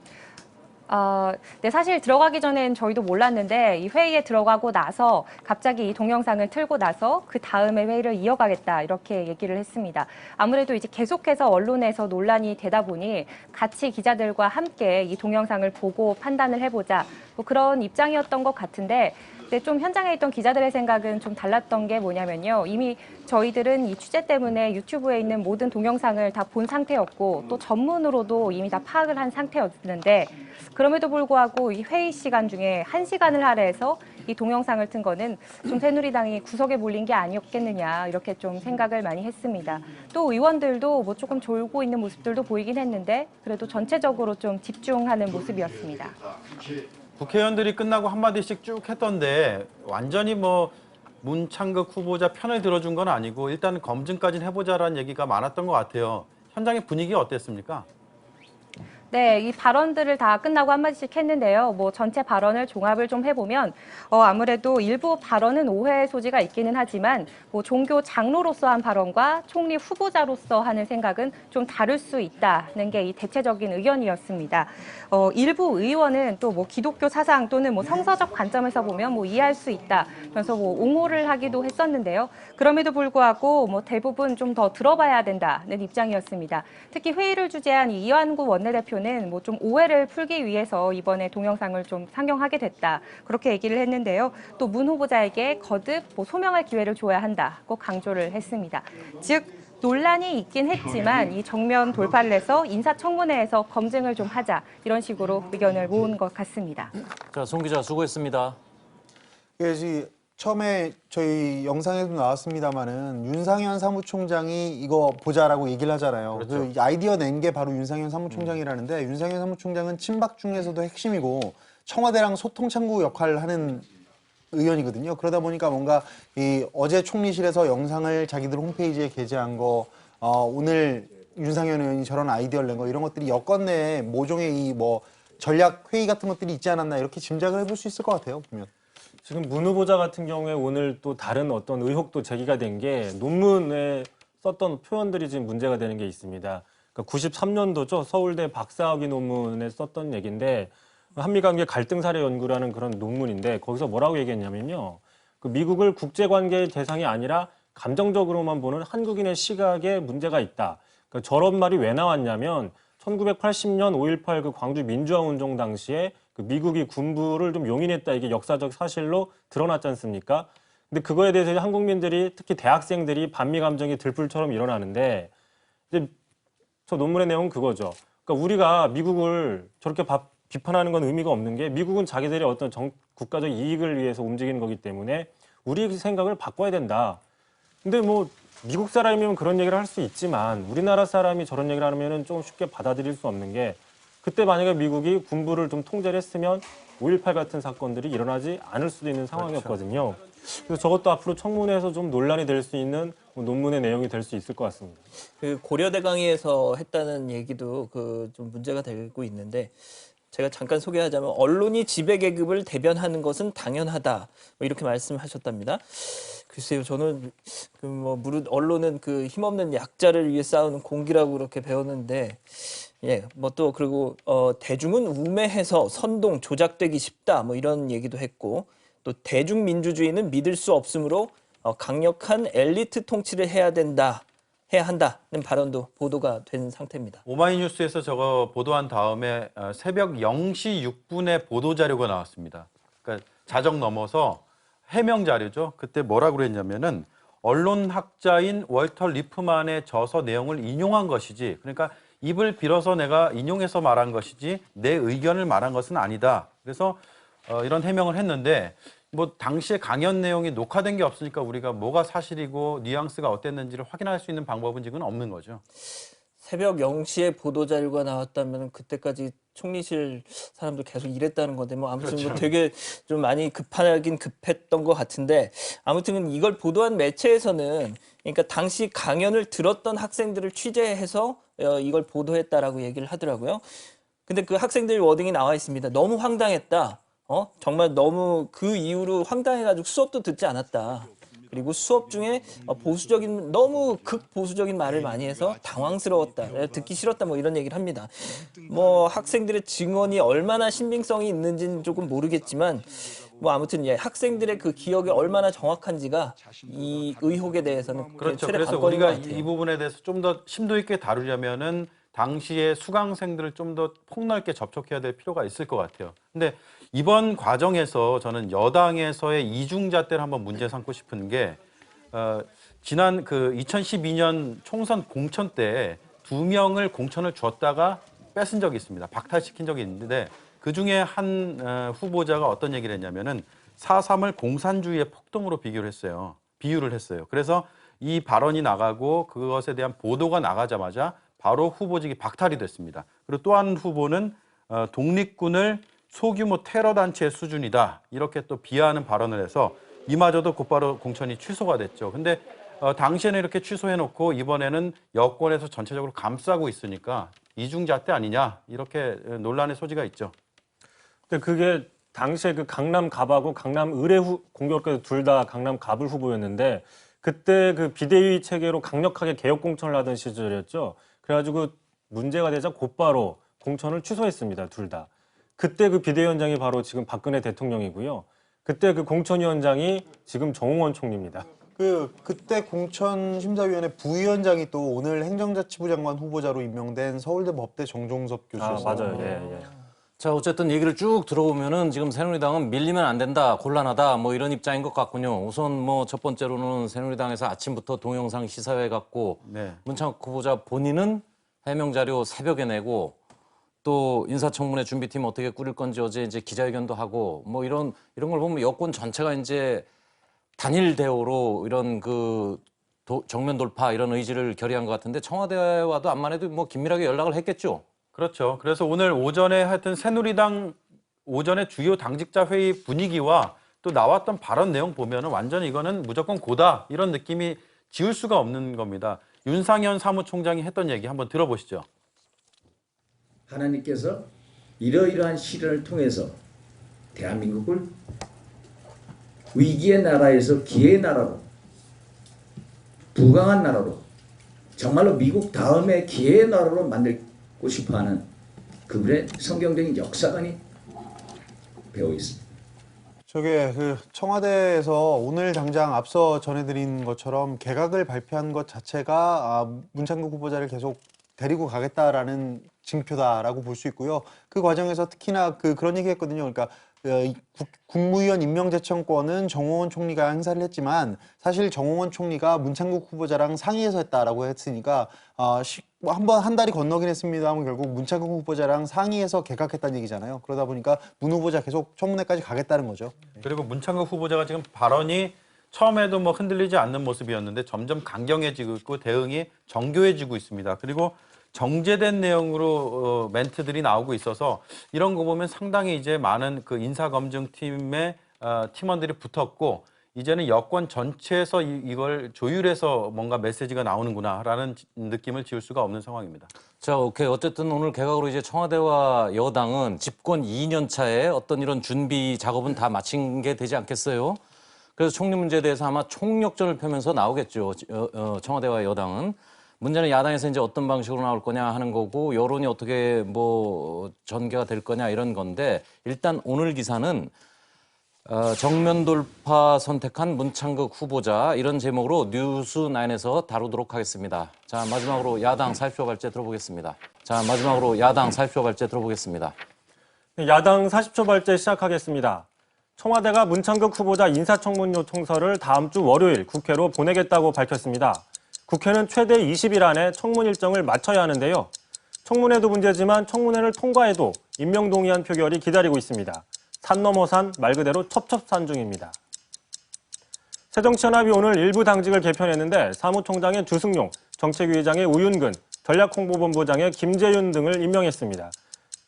네, 사실 들어가기 전엔 저희도 몰랐는데 이 회의에 들어가고 나서 갑자기 이 동영상을 틀고 나서 그 다음에 회의를 이어가겠다 이렇게 얘기를 했습니다. 아무래도 이제 계속해서 언론에서 논란이 되다 보니 같이 기자들과 함께 이 동영상을 보고 판단을 해보자 뭐 그런 입장이었던 것 같은데 근데 좀 현장에 있던 기자들의 생각은 좀 달랐던 게 뭐냐면요. 이미 저희들은 이 취재 때문에 유튜브에 있는 모든 동영상을 다 본 상태였고 또 전문으로도 이미 다 파악을 한 상태였는데 그럼에도 불구하고 이 회의 시간 중에 1시간을 할애해서 이 동영상을 튼 거는 좀 새누리당이 구석에 몰린 게 아니었겠느냐 이렇게 좀 생각을 많이 했습니다. 또 의원들도 뭐 조금 졸고 있는 모습들도 보이긴 했는데 그래도 전체적으로 좀 집중하는 모습이었습니다. 국회의원들이 끝나고 한마디씩 쭉 했던데 완전히 뭐 문창극 후보자 편을 들어준 건 아니고 일단 검증까지는 해보자라는 얘기가 많았던 것 같아요. 현장의 분위기가 어땠습니까? 네, 이 발언들을 다 끝나고 한마디씩 했는데요. 뭐 전체 발언을 종합을 좀 해보면 아무래도 일부 발언은 오해의 소지가 있기는 하지만 뭐 종교 장로로서 한 발언과 총리 후보자로서 하는 생각은 좀 다를 수 있다는 게 이 대체적인 의견이었습니다. 일부 의원은 또 뭐 기독교 사상 또는 뭐 성서적 관점에서 보면 뭐 이해할 수 있다. 그래서 뭐 옹호를 하기도 했었는데요. 그럼에도 불구하고 뭐 대부분 좀 더 들어봐야 된다는 입장이었습니다. 특히 회의를 주재한 이완구 원내대표는 뭐 좀 오해를 풀기 위해서 이번에 동영상을 좀 상영하게 됐다. 그렇게 얘기를 했는데요. 또 문 후보자에게 거듭 뭐 소명할 기회를 줘야 한다고 강조를 했습니다. 즉 논란이 있긴 했지만 이 정면 돌파를 해서 인사청문회에서 검증을 좀 하자 이런 식으로 의견을 모은 것 같습니다. 자, 송 기자 수고했습니다. 예, 처음에 저희 영상에도 나왔습니다마는 윤상현 사무총장이 이거 보자라고 얘기를 하잖아요. 그렇죠. 그 아이디어 낸 게 바로 윤상현 사무총장이라는데 윤상현 사무총장은 친박 중에서도 핵심이고 청와대랑 소통 창구 역할을 하는 의원이거든요. 그러다 보니까 뭔가 이 어제 총리실에서 영상을 자기들 홈페이지에 게재한 거, 오늘 윤상현 의원이 저런 아이디어를 낸 거 이런 것들이 여권 내에 모종의 이 뭐 전략 회의 같은 것들이 있지 않았나 이렇게 짐작을 해볼 수 있을 것 같아요. 보면. 지금 문 후보자 같은 경우에 오늘 또 다른 어떤 의혹도 제기가 된 게 논문에 썼던 표현들이 지금 문제가 되는 게 있습니다. 그러니까 93년도죠. 서울대 박사학위 논문에 썼던 얘기인데 한미관계 갈등 사례 연구라는 그런 논문인데 거기서 뭐라고 얘기했냐면요. 그 미국을 국제관계의 대상이 아니라 감정적으로만 보는 한국인의 시각에 문제가 있다. 그러니까 저런 말이 왜 나왔냐면 1980년 5.18 그 광주 민주화운동 당시에 그 미국이 군부를 좀 용인했다. 이게 역사적 사실로 드러났지 않습니까? 근데 그거에 대해서 한국민들이 특히 대학생들이 반미 감정이 들불처럼 일어나는데 이제 저 논문의 내용은 그거죠. 그러니까 우리가 미국을 저렇게 비판하는 건 의미가 없는 게 미국은 자기들의 어떤 국가적 이익을 위해서 움직이는 거기 때문에 우리 생각을 바꿔야 된다. 근데 뭐 미국 사람이면 그런 얘기를 할 수 있지만 우리나라 사람이 저런 얘기를 하면은 좀 쉽게 받아들일 수 없는 게 그때 만약에 미국이 군부를 좀 통제를 했으면 5.18 같은 사건들이 일어나지 않을 수도 있는 상황이었거든요. 그래서 저것도 앞으로 청문회에서 좀 논란이 될 수 있는 논문의 내용이 될 수 있을 것 같습니다. 그 고려대 강의에서 했다는 얘기도 그 좀 문제가 되고 있는데 제가 잠깐 소개하자면 언론이 지배 계급을 대변하는 것은 당연하다 뭐 이렇게 말씀하셨답니다. 글쎄요, 저는 그 뭐 언론은 그 힘없는 약자를 위해 싸우는 공기라고 그렇게 배웠는데, 예, 뭐 또 그리고 대중은 우매해서 선동 조작되기 쉽다 뭐 이런 얘기도 했고, 또 대중민주주의는 믿을 수 없으므로 강력한 엘리트 통치를 해야 한다는 발언도 보도가 된 상태입니다. 오마이뉴스에서 저거 보도한 다음에 새벽 0시 6분에 보도자료가 나왔습니다. 그러니까 자정 넘어서 해명 자료죠. 그때 뭐라고 그랬냐면은 언론학자인 월터 리프만의 저서 내용을 인용한 것이지, 그러니까 입을 빌어서 내가 인용해서 말한 것이지 내 의견을 말한 것은 아니다. 그래서 이런 해명을 했는데 뭐 당시에 강연 내용이 녹화된 게 없으니까 우리가 뭐가 사실이고 뉘앙스가 어땠는지를 확인할 수 있는 방법은 지금 없는 거죠. 새벽 0시에 보도자료가 나왔다면 그때까지 총리실 사람들 계속 일했다는 건데 뭐 아무튼 그렇죠. 뭐 되게 좀 많이 급하긴 급했던 것 같은데, 아무튼 이걸 보도한 매체에서는 그러니까 당시 강연을 들었던 학생들을 취재해서 이걸 보도했다라고 얘기를 하더라고요. 근데 그 학생들 워딩이 나와 있습니다. 너무 황당했다. 정말 너무 그 이후로 황당해가지고 수업도 듣지 않았다. 그리고 수업 중에 너무 극보수적인 말을 많이 해서 당황스러웠다. 듣기 싫었다. 뭐 이런 얘기를 합니다. 뭐 학생들의 증언이 얼마나 신빙성이 있는지는 조금 모르겠지만 뭐 아무튼 예, 학생들의 그 기억이 얼마나 정확한지가 이 의혹에 대해서는 그렇죠. 최대 그래서 관건인 우리가 것 같아요. 이 부분에 대해서 좀 더 심도 있게 다루려면은 당시에 수강생들을 좀 더 폭넓게 접촉해야 될 필요가 있을 것 같아요. 근데 이번 과정에서 저는 여당에서의 이중잣대를 한번 문제 삼고 싶은 게 지난 그 2012년 총선 공천 때 2명을 공천을 줬다가 뺏은 적이 있습니다. 박탈시킨 적이 있는데 그중에 한 후보자가 어떤 얘기를 했냐면은 4.3을 공산주의의 폭동으로 비유를 했어요. 그래서 이 발언이 나가고 그것에 대한 보도가 나가자마자 바로 후보직이 박탈이 됐습니다. 그리고 또 한 후보는 독립군을 소규모 테러 단체의 수준이다. 이렇게 또 비하하는 발언을 해서 이마저도 곧바로 공천이 취소가 됐죠. 근데 당시에는 이렇게 취소해놓고 이번에는 여권에서 전체적으로 감싸고 있으니까 이중잣대 아니냐 이렇게 논란의 소지가 있죠. 근데 그게 당시에 그 강남 갑하고 강남 의뢰 공교롭게도 둘 다 강남 갑을 후보였는데 그때 그 비대위 체계로 강력하게 개혁 공천을 하던 시절이었죠. 그래가지고 문제가 되자 곧바로 공천을 취소했습니다. 둘 다. 그때 그 비대위원장이 바로 지금 박근혜 대통령이고요. 그때 그 공천위원장이 지금 정홍원 총리입니다. 그때 공천심사위원회 부위원장이 또 오늘 행정자치부 장관 후보자로 임명된 서울대 법대 정종섭 교수였어요. 맞아요. 예. 자, 어쨌든 얘기를 쭉 들어보면은 지금 새누리당은 밀리면 안 된다, 곤란하다, 뭐 이런 입장인 것 같군요. 우선 뭐 첫 번째로는 새누리당에서 아침부터 동영상 시사회 갖고 문창국 후보자 본인은 해명 자료 새벽에 내고 또 인사청문회 준비팀 어떻게 꾸릴 건지 어제 이제 기자회견도 하고 뭐 이런 걸 보면 여권 전체가 이제 단일 대우로 이런 그 정면 돌파 이런 의지를 결의한 것 같은데 청와대와도 암만 해도 뭐 긴밀하게 연락을 했겠죠. 그렇죠. 그래서 오늘 오전에 하여튼 새누리당 오전에 주요 당직자 회의 분위기와 또 나왔던 발언 내용 보면은 완전히 이거는 무조건 고다 이런 느낌이 지울 수가 없는 겁니다. 윤상현 사무총장이 했던 얘기 한번 들어보시죠. 하나님께서 이러이러한 시련을 통해서 대한민국을 위기의 나라에서 기회의 나라로 부강한 나라로 정말로 미국 다음에 기회의 나라로 만들고 싶어하는 그분의 성경적인 역사관이 배어 있습니다. 저게 그 청와대에서 오늘 당장 앞서 전해드린 것처럼 개각을 발표한 것 자체가 문창국 후보자를 계속 데리고 가겠다라는 징표다라고 볼 수 있고요. 그 과정에서 특히나 그런 얘기했거든요. 그러니까 국무위원 임명제청권은 정홍원 총리가 행사를 했지만 사실 정홍원 총리가 문창국 후보자랑 상의해서 했다라고 했으니까 한 달이 건너긴 했습니다만 결국 문창국 후보자랑 상의해서 개각했다는 얘기잖아요. 그러다 보니까 문 후보자 계속 청문회까지 가겠다는 거죠. 그리고 문창국 후보자가 지금 발언이 처음에도 뭐 흔들리지 않는 모습이었는데 점점 강경해지고 있고 대응이 정교해지고 있습니다. 그리고 정제된 내용으로 멘트들이 나오고 있어서 이런 거 보면 상당히 이제 많은 그 인사검증팀의 팀원들이 붙었고 이제는 여권 전체에서 이걸 조율해서 뭔가 메시지가 나오는구나라는 느낌을 지울 수가 없는 상황입니다. 자, 오케이. 어쨌든 오늘 개각으로 이제 청와대와 여당은 집권 2년 차에 어떤 이런 준비 작업은 다 마친 게 되지 않겠어요? 그래서 총리 문제에 대해서 아마 총력전을 펴면서 나오겠죠. 청와대와 여당은. 문제는 야당에서 이제 어떤 방식으로 나올 거냐 하는 거고 여론이 어떻게 뭐 전개가 될 거냐 이런 건데 일단 오늘 기사는 정면 돌파 선택한 문창국 후보자 이런 제목으로 뉴스9에서 다루도록 하겠습니다. 자, 마지막으로 야당 40초 발제 들어보겠습니다. 야당 40초 발제 시작하겠습니다. 청와대가 문창국 후보자 인사청문 요청서를 다음 주 월요일 국회로 보내겠다고 밝혔습니다. 국회는 최대 20일 안에 청문 일정을 마쳐야 하는데요. 청문회도 문제지만 청문회를 통과해도 임명동의안 표결이 기다리고 있습니다. 산 넘어 산, 말 그대로 첩첩산중입니다. 새정치연합이 오늘 일부 당직을 개편했는데 사무총장의 주승용, 정책위의장의 우윤근, 전략홍보본부장의 김재윤 등을 임명했습니다.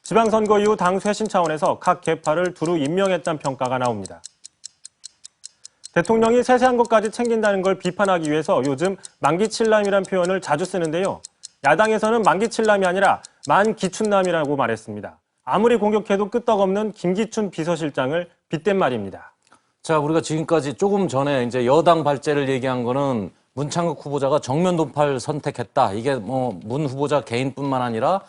지방선거 이후 당 쇄신 차원에서 각 계파를 두루 임명했다는 평가가 나옵니다. 대통령이 세세한 것까지 챙긴다는 걸 비판하기 위해서 요즘 만기칠남이란 표현을 자주 쓰는데요. 야당에서는 만기칠남이 아니라 만기춘남이라고 말했습니다. 아무리 공격해도 끄떡없는 김기춘 비서실장을 빗댄 말입니다. 자, 우리가 지금까지 조금 전에 이제 여당 발제를 얘기한 거는 문창국 후보자가 정면 돌파를 선택했다. 이게 뭐 문 후보자 개인뿐만 아니라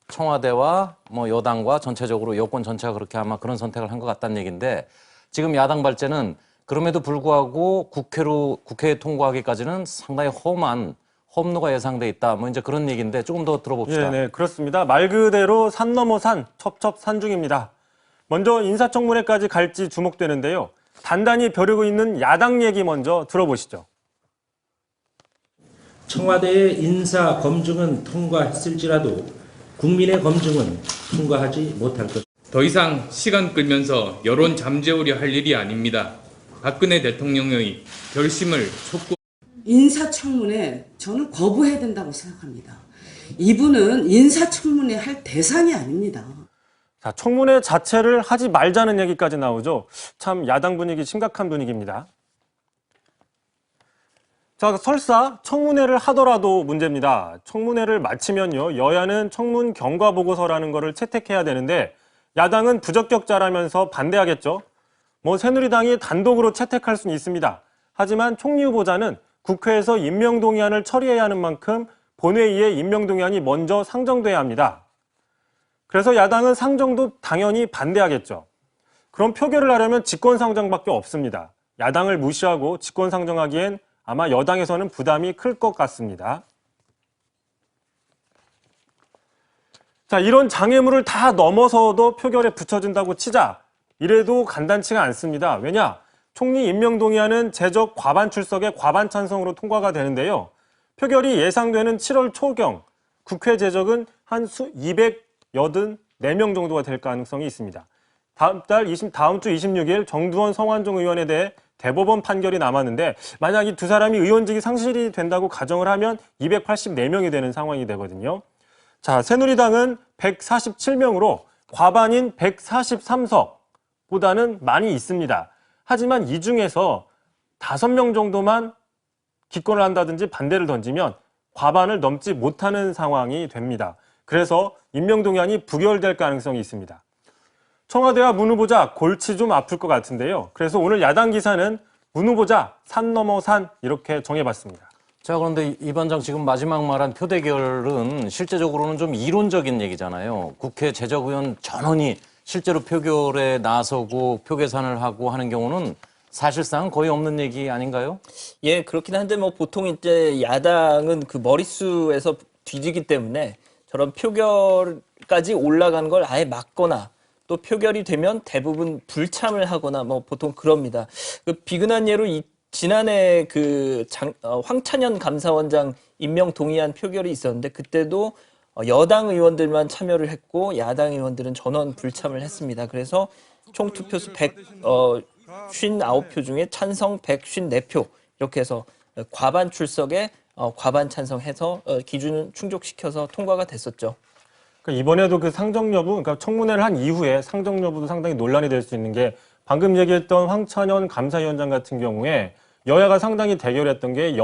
청와대와 뭐 여당과 전체적으로 여권 전체가 그렇게 아마 그런 선택을 한 것 같다는 얘기인데 지금 야당 발제는 그럼에도 불구하고 국회에 통과하기까지는 상당히 험한 험로가 예상돼 있다. 뭐 이제 그런 얘기인데 조금 더 들어봅시다. 네, 그렇습니다. 말 그대로 산 넘어 산, 첩첩산중입니다. 먼저 인사청문회까지 갈지 주목되는데요. 단단히 벼르고 있는 야당 얘기 먼저 들어보시죠. 청와대의 인사 검증은 통과했을지라도 국민의 검증은 통과하지 못할 것. 더 이상 시간 끌면서 여론 잠재우려 할 일이 아닙니다. 박근혜 대통령의 결심을 촉구. 인사청문회 저는 거부해야 된다고 생각합니다. 이분은 인사청문회 할 대상이 아닙니다. 자, 청문회 자체를 하지 말자는 얘기까지 나오죠. 참 야당 분위기 심각한 분위기입니다. 자, 설사 청문회를 하더라도 문제입니다. 청문회를 마치면요, 여야는 청문 경과 보고서라는 거를 채택해야 되는데 야당은 부적격자라면서 반대하겠죠. 뭐 새누리당이 단독으로 채택할 수는 있습니다. 하지만 총리 후보자는 국회에서 임명동의안을 처리해야 하는 만큼 본회의에 임명동의안이 먼저 상정돼야 합니다. 그래서 야당은 상정도 당연히 반대하겠죠. 그럼 표결을 하려면 직권상정밖에 없습니다. 야당을 무시하고 직권상정하기엔 아마 여당에서는 부담이 클 것 같습니다. 자, 이런 장애물을 다 넘어서도 표결에 붙여진다고 치자. 이래도 간단치가 않습니다. 왜냐? 총리 임명동의안은 제적 과반 출석의 과반 찬성으로 통과가 되는데요. 표결이 예상되는 7월 초경, 국회 제적은 한 284명 정도가 될 가능성이 있습니다. 다음 주 26일 정두원 성완종 의원에 대해 대법원 판결이 남았는데 만약 이 두 사람이 의원직이 상실이 된다고 가정을 하면 284명이 되는 상황이 되거든요. 자, 새누리당은 147명으로 과반인 143석보다는 많이 있습니다. 하지만 이 중에서 5명 정도만 기권을 한다든지 반대를 던지면 과반을 넘지 못하는 상황이 됩니다. 그래서 임명동의안이 부결될 가능성이 있습니다. 청와대와 문 후보자 골치 좀 아플 것 같은데요. 그래서 오늘 야당 기사는 문 후보자 산 넘어 산 이렇게 정해봤습니다. 자, 그런데 이 반장 지금 마지막 말한 표대결은 실제적으로는 좀 이론적인 얘기잖아요. 국회 제적 의원 전원이 실제로 표결에 나서고 표 계산을 하고 하는 경우는 사실상 거의 없는 얘기 아닌가요? 예, 그렇긴 한데 뭐 보통 이제 야당은 그 머릿수에서 뒤지기 때문에 저런 표결까지 올라가는 걸 아예 막거나 또 표결이 되면 대부분 불참을 하거나 뭐 보통 그럽니다. 그 비근한 예로 지난해 그 황찬현 감사원장 임명 동의안 표결이 있었는데 그때도 여당 의원들만 참여를 했고 야당 의원들은 전원 불참을 했습니다. 그래서 총 투표수 159표 중에 찬성 154표 이렇게 해서 과반 출석에 과반 찬성해서 기준을 충족시켜서 통과가 됐었죠. 그러니까 이번에도 그 상정 여부, 그러니까 청문회를 한 이후에 상정 여부도 상당히 논란이 될 수 있는 게 방금 얘기했던 황찬현 감사위원장 같은 경우에 여야가 상당히 대결했던 게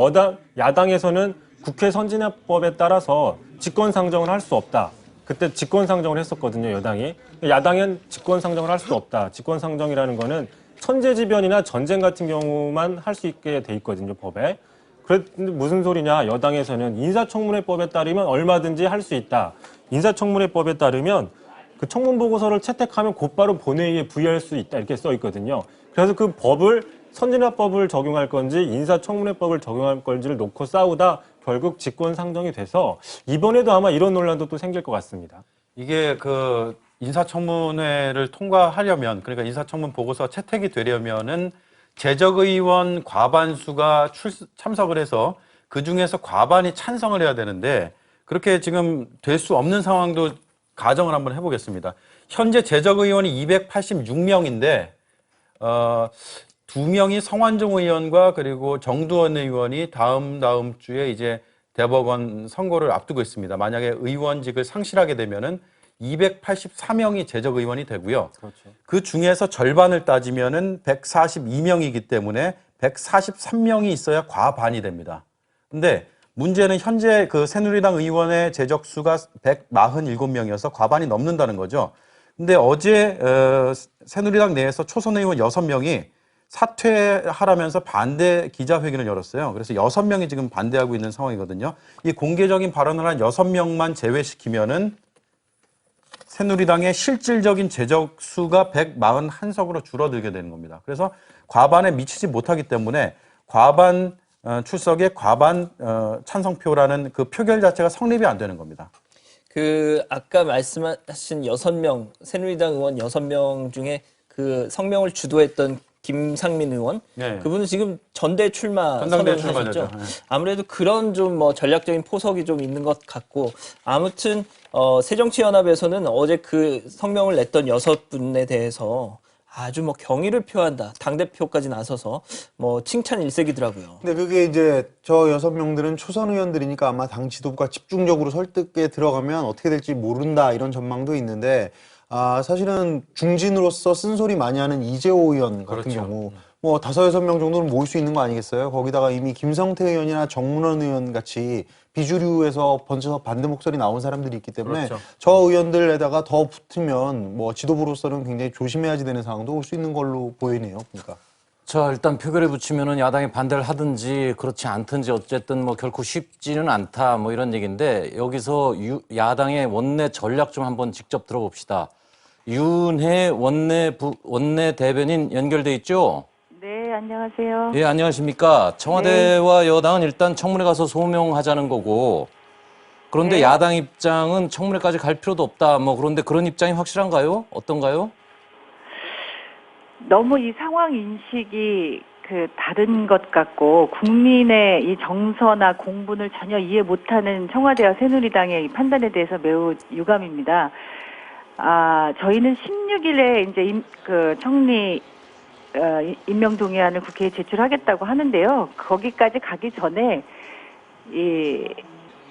야당에서는 국회 선진화법에 따라서 직권상정을 할 수 없다. 그때 직권상정을 했었거든요, 여당이. 야당은 직권상정을 할 수 없다. 직권상정이라는 거는 천재지변이나 전쟁 같은 경우만 할 수 있게 돼 있거든요, 법에. 그런데 무슨 소리냐, 여당에서는 인사청문회법에 따르면 얼마든지 할 수 있다. 인사청문회법에 따르면 그 청문보고서를 채택하면 곧바로 본회의에 부의할 수 있다 이렇게 써 있거든요. 그래서 그 법을 선진화법을 적용할 건지 인사청문회법을 적용할 건지를 놓고 싸우다 결국 직권상정이 돼서 이번에도 아마 이런 논란도 또 생길 것 같습니다. 이게 그 인사청문회를 통과하려면 그러니까 인사청문 보고서 채택이 되려면은 제적의원 과반수가 참석을 해서 그중에서 과반이 찬성을 해야 되는데 그렇게 지금 될 수 없는 상황도 가정을 한번 해보겠습니다. 현재 제적의원이 286명인데 2명이 성완종 의원과 그리고 정두원 의원이 다음 주에 이제 대법원 선고를 앞두고 있습니다. 만약에 의원직을 상실하게 되면은 284명이 제적의원이 되고요. 그렇죠. 그 중에서 절반을 따지면은 142명이기 때문에 143명이 있어야 과반이 됩니다. 근데 문제는 현재 그 새누리당 의원의 제적수가 147명이어서 과반이 넘는다는 거죠. 근데 어제 새누리당 내에서 초선 의원 6명이 사퇴하라면서 반대 기자회견을 열었어요. 그래서 6명이 지금 반대하고 있는 상황이거든요. 이 공개적인 발언을 한 6명만 제외시키면은 새누리당의 실질적인 제적수가 141석으로 줄어들게 되는 겁니다. 그래서 과반에 미치지 못하기 때문에 과반 출석에 과반 찬성표라는 그 표결 자체가 성립이 안 되는 겁니다. 그 아까 말씀하신 6명 새누리당 의원 6명 중에 그 성명을 주도했던 김상민 의원, 네. 그분은 지금 전대 출마 전당대회 선언하셨죠. 출마죠. 네. 아무래도 그런 좀 뭐 전략적인 포석이 좀 있는 것 같고 아무튼 새정치연합에서는 어제 그 성명을 냈던 6분에 대해서 아주 뭐 경의를 표한다. 당대표까지 나서서 뭐 칭찬 일색이더라고요. 근데 그게 이제 저 6명들은 초선 의원들이니까 아마 당 지도부가 집중적으로 설득에 들어가면 어떻게 될지 모른다 이런 전망도 있는데 사실은 중진으로서 쓴소리 많이 하는 이재호 의원 같은 그렇죠. 경우 뭐 5-6명 정도는 모일 수 있는 거 아니겠어요? 거기다가 이미 김성태 의원이나 정문원 의원 같이 비주류에서 번져서 반대 목소리 나온 사람들이 있기 때문에 그렇죠. 저 의원들에다가 더 붙으면 뭐 지도부로서는 굉장히 조심해야지 되는 상황도 올 수 있는 걸로 보이네요. 그러니까. 자, 일단 표결에 붙이면은 야당이 반대를 하든지 그렇지 않든지 어쨌든 뭐 결코 쉽지는 않다 뭐 이런 얘기인데 여기서 야당의 원내 전략 좀 한번 직접 들어봅시다. 윤해 원내 대변인 연결돼 있죠? 네, 안녕하세요. 예, 안녕하십니까. 청와대와 여당은 일단 청문회 가서 소명하자는 거고 그런데 네. 야당 입장은 청문회까지 갈 필요도 없다. 뭐 그런데 그런 입장이 확실한가요? 어떤가요? 너무 이 상황 인식이 다른 것 같고 국민의 이 정서나 공분을 전혀 이해 못하는 청와대와 새누리당의 이 판단에 대해서 매우 유감입니다. 저희는 16일에 이제 총리 임명 동의안을 국회에 제출하겠다고 하는데요. 거기까지 가기 전에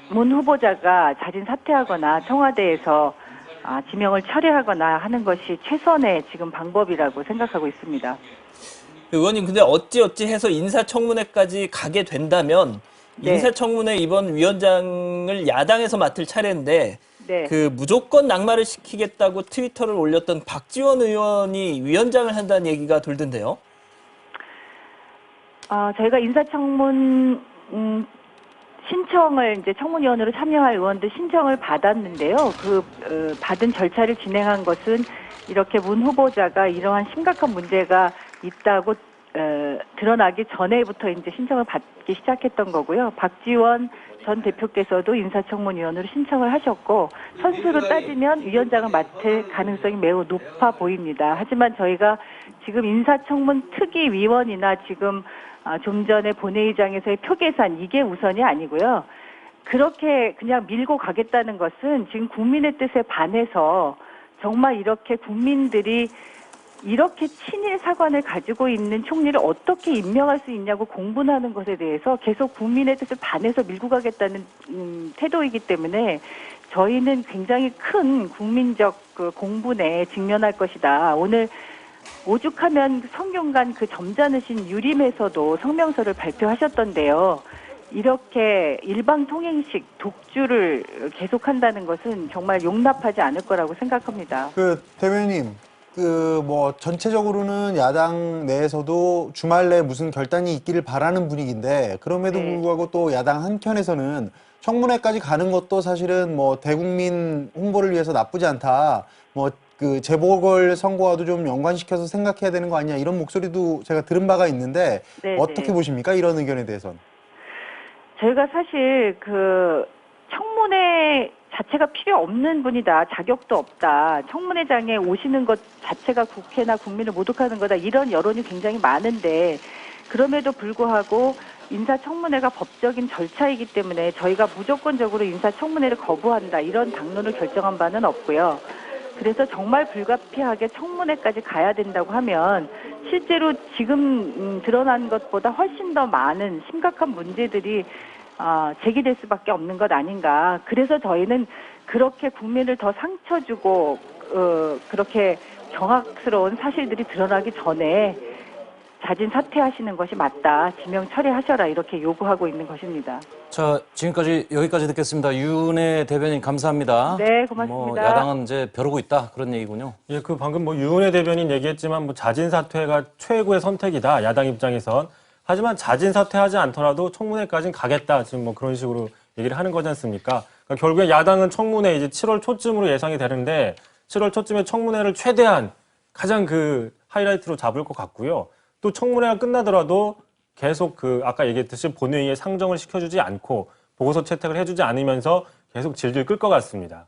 문 후보자가 자진 사퇴하거나 청와대에서 지명을 철회하거나 하는 것이 최선의 지금 방법이라고 생각하고 있습니다. 의원님, 근데 어찌 해서 인사청문회까지 가게 된다면 네. 인사청문회 이번 위원장을 야당에서 맡을 차례인데 네. 무조건 낙마를 시키겠다고 트위터를 올렸던 박지원 의원이 위원장을 한다는 얘기가 돌던데요. 저희가 인사청문 신청을 이제 청문위원으로 참여할 의원들 신청을 받았는데요. 받은 절차를 진행한 것은 이렇게 문 후보자가 이러한 심각한 문제가 있다고 드러나기 전에부터 이제 신청을 받기 시작했던 거고요. 박지원 전 대표께서도 인사청문위원으로 신청을 하셨고 선수로 따지면 위원장을 맡을 가능성이 매우 높아 보입니다. 하지만 저희가 지금 인사청문 특위위원이나 지금 좀 전에 본회의장에서의 표 계산 이게 우선이 아니고요. 그렇게 그냥 밀고 가겠다는 것은 지금 국민의 뜻에 반해서 정말 이렇게 국민들이 이렇게 친일 사관을 가지고 있는 총리를 어떻게 임명할 수 있냐고 공분하는 것에 대해서 계속 국민의 뜻을 반해서 밀고 가겠다는 태도이기 때문에 저희는 굉장히 큰 국민적 공분에 직면할 것이다. 오늘 오죽하면 성균관 점잖으신 유림에서도 성명서를 발표하셨던데요. 이렇게 일방통행식 독주를 계속한다는 것은 정말 용납하지 않을 거라고 생각합니다. 대변인님, 전체적으로는 야당 내에서도 주말 내에 무슨 결단이 있기를 바라는 분위기인데 그럼에도 불구하고 또 야당 한켠에서는 청문회까지 가는 것도 사실은 대국민 홍보를 위해서 나쁘지 않다. 재보궐 선거와도 좀 연관시켜서 생각해야 되는 거 아니냐 이런 목소리도 제가 들은 바가 있는데 어떻게 보십니까? 이런 의견에 대해서는. 저희가 사실 청문회 자체가 필요 없는 분이다. 자격도 없다. 청문회장에 오시는 것 자체가 국회나 국민을 모독하는 거다. 이런 여론이 굉장히 많은데 그럼에도 불구하고 인사청문회가 법적인 절차이기 때문에 저희가 무조건적으로 인사청문회를 거부한다. 이런 당론을 결정한 바는 없고요. 그래서 정말 불가피하게 청문회까지 가야 된다고 하면 실제로 지금 드러난 것보다 훨씬 더 많은 심각한 문제들이 제기될 수밖에 없는 것 아닌가. 그래서 저희는 그렇게 국민을 더 상처 주고 그렇게 경악스러운 사실들이 드러나기 전에 자진 사퇴하시는 것이 맞다. 지명 철회하셔라. 이렇게 요구하고 있는 것입니다. 자, 지금까지 여기까지 듣겠습니다. 윤해 대변인 감사합니다. 네, 고맙습니다. 야당은 이제 벼르고 있다 그런 얘기군요. 예, 방금 윤해 대변인 얘기했지만 자진 사퇴가 최고의 선택이다. 야당 입장에선. 하지만 자진 사퇴하지 않더라도 청문회까지는 가겠다. 지금 그런 식으로 얘기를 하는 거지 않습니까? 그러니까 결국에 야당은 청문회 이제 7월 초쯤으로 예상이 되는데 7월 초쯤에 청문회를 최대한 가장 하이라이트로 잡을 것 같고요. 또 청문회가 끝나더라도 계속 아까 얘기했듯이 본회의에 상정을 시켜주지 않고 보고서 채택을 해주지 않으면서 계속 질질 끌 것 같습니다.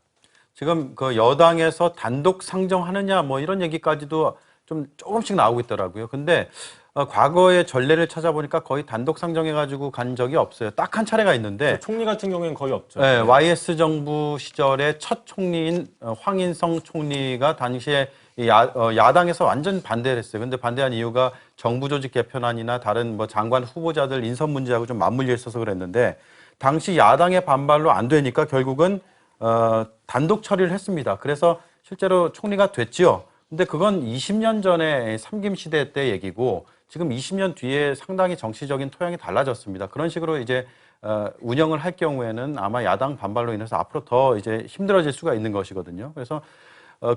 지금 여당에서 단독 상정하느냐 이런 얘기까지도 좀 조금씩 나오고 있더라고요. 근데 과거의 전례를 찾아보니까 거의 단독 상정해가지고 간 적이 없어요. 딱 한 차례가 있는데 총리 같은 경우에는 거의 없죠. 네, YS 정부 시절에 첫 총리인 황인성 총리가 당시에 야당에서 완전 반대를 했어요. 근데 반대한 이유가 정부 조직 개편안이나 다른 장관 후보자들 인선 문제하고 좀 맞물려 있어서 그랬는데 당시 야당의 반발로 안 되니까 결국은 단독 처리를 했습니다. 그래서 실제로 총리가 됐지요. 근데 그건 20년 전에 삼김 시대 때 얘기고 지금 20년 뒤에 상당히 정치적인 토양이 달라졌습니다. 그런 식으로 이제 운영을 할 경우에는 아마 야당 반발로 인해서 앞으로 더 이제 힘들어질 수가 있는 것이거든요. 그래서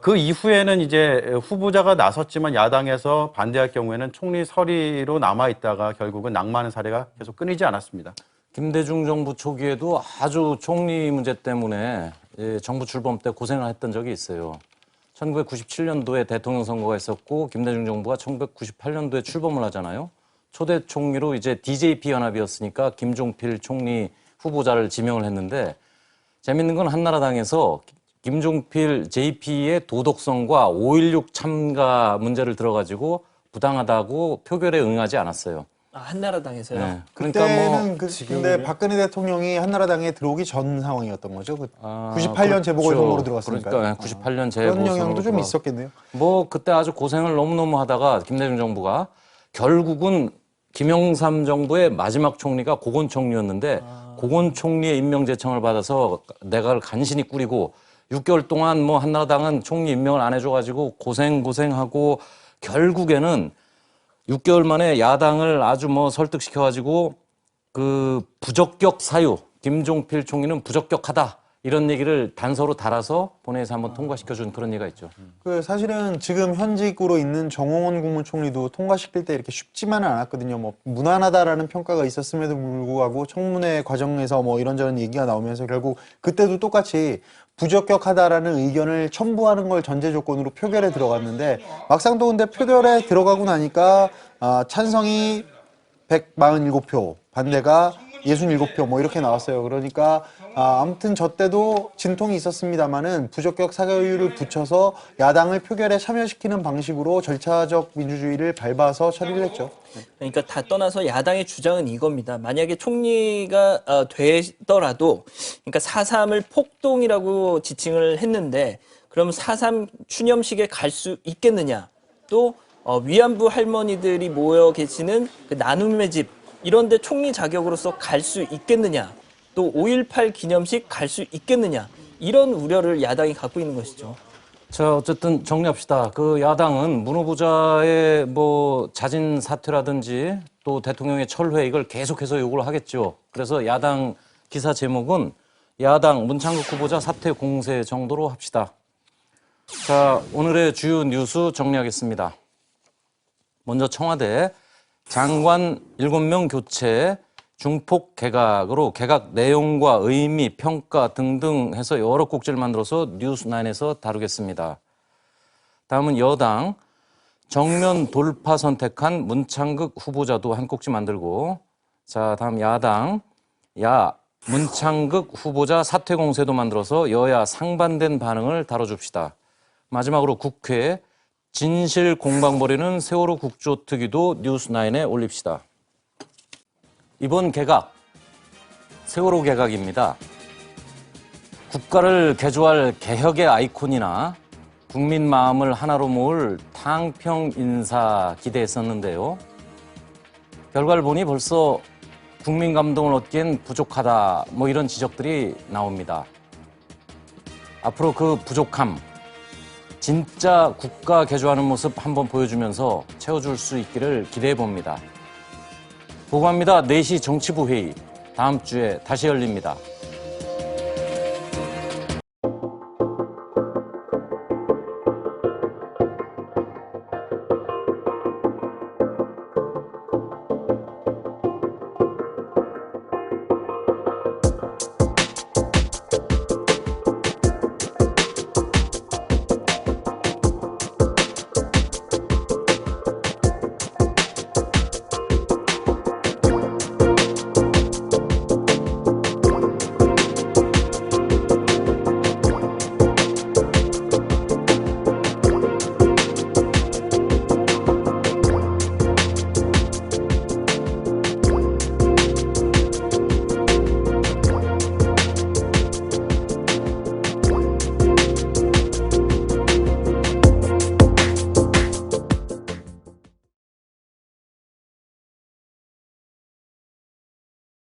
그 이후에는 이제 후보자가 나섰지만 야당에서 반대할 경우에는 총리 서리로 남아 있다가 결국은 낙마하는 사례가 계속 끊이지 않았습니다. 김대중 정부 초기에도 아주 총리 문제 때문에 정부 출범 때 고생을 했던 적이 있어요. 1997년도에 대통령 선거가 있었고 김대중 정부가 1998년도에 출범을 하잖아요. 초대 총리로 이제 DJP 연합이었으니까 김종필 총리 후보자를 지명을 했는데 재밌는 건 한나라당에서 김종필 JP의 도덕성과 5.16 참가 문제를 들어가지고 부당하다고 표결에 응하지 않았어요. 아, 한나라당에서요? 네. 그때는 근데 박근혜 대통령이 한나라당에 들어오기 전 상황이었던 거죠. 98년 재보궐선거로 들어갔으니까. 그러니까 98년 재보궐선거로 그런 영향도 좀 있었겠네요. 뭐 그때 아주 고생을 너무너무 하다가 김대중 정부가 결국은 김영삼 정부의 마지막 총리가 고건 총리였는데 고건 총리의 임명 제청을 받아서 내각을 간신히 꾸리고 6개월 동안 뭐 한나라당은 총리 임명을 안 해줘가지고 고생하고 결국에는 6개월 만에 야당을 아주 뭐 설득시켜가지고 그 부적격 사유, 김종필 총리는 부적격하다 이런 얘기를 단서로 달아서 본회의에서 한번 통과시켜준 그런 얘기가 있죠. 그 사실은 지금 현직으로 있는 정홍원 국무총리도 통과시킬 때 이렇게 쉽지만은 않았거든요. 뭐 무난하다라는 평가가 있었음에도 불구하고 청문회 과정에서 뭐 이런저런 얘기가 나오면서 결국 그때도 똑같이 부적격하다라는 의견을 첨부하는 걸 전제 조건으로 표결에 들어갔는데 막상 또 근데 표결에 들어가고 나니까 찬성이 147표, 반대가 67표 뭐 이렇게 나왔어요. 그러니까 아무튼 저 때도 진통이 있었습니다만은 부적격 사과율을 붙여서 야당을 표결에 참여시키는 방식으로 절차적 민주주의를 밟아서 처리를 했죠. 그러니까 다 떠나서 야당의 주장은 이겁니다. 만약에 총리가 되더라도 그러니까 4.3을 폭동이라고 지칭을 했는데 그럼 4.3 추념식에 갈 수 있겠느냐. 또 위안부 할머니들이 모여 계시는 그 나눔의 집 이런 데 총리 자격으로서 갈 수 있겠느냐. 또 5.18 기념식 갈 수 있겠느냐. 이런 우려를 야당이 갖고 있는 것이죠. 자, 어쨌든 정리합시다. 그 야당은 문 후보자의 뭐 자진 사퇴라든지 또 대통령의 철회 이걸 계속해서 요구를 하겠죠. 그래서 야당 기사 제목은 야당 문창극 후보자 사퇴 공세 정도로 합시다. 자, 오늘의 주요 뉴스 정리하겠습니다. 먼저 청와대 장관 7명 교체, 중폭 개각으로 개각 내용과 의미, 평가 등등 해서 여러 꼭지를 만들어서 뉴스9에서 다루겠습니다. 다음은 여당 정면 돌파 선택한 문창극 후보자도 한 꼭지 만들고, 자, 다음 야당 문창극 후보자 사퇴 공세도 만들어서 여야 상반된 반응을 다뤄줍시다. 마지막으로 국회 진실 공방 벌이는 세월호 국조특위도 뉴스9에 올립시다. 이번 개각, 세월호 개각입니다. 국가를 개조할 개혁의 아이콘이나 국민 마음을 하나로 모을 탕평 인사 기대했었는데요. 결과를 보니 벌써 국민 감동을 얻기엔 부족하다, 뭐 이런 지적들이 나옵니다. 앞으로 그 부족함, 진짜 국가 개조하는 모습 한번 보여주면서 채워줄 수 있기를 기대해 봅니다. 보고합니다. 4시 정치부 회의 다음 주에 다시 열립니다.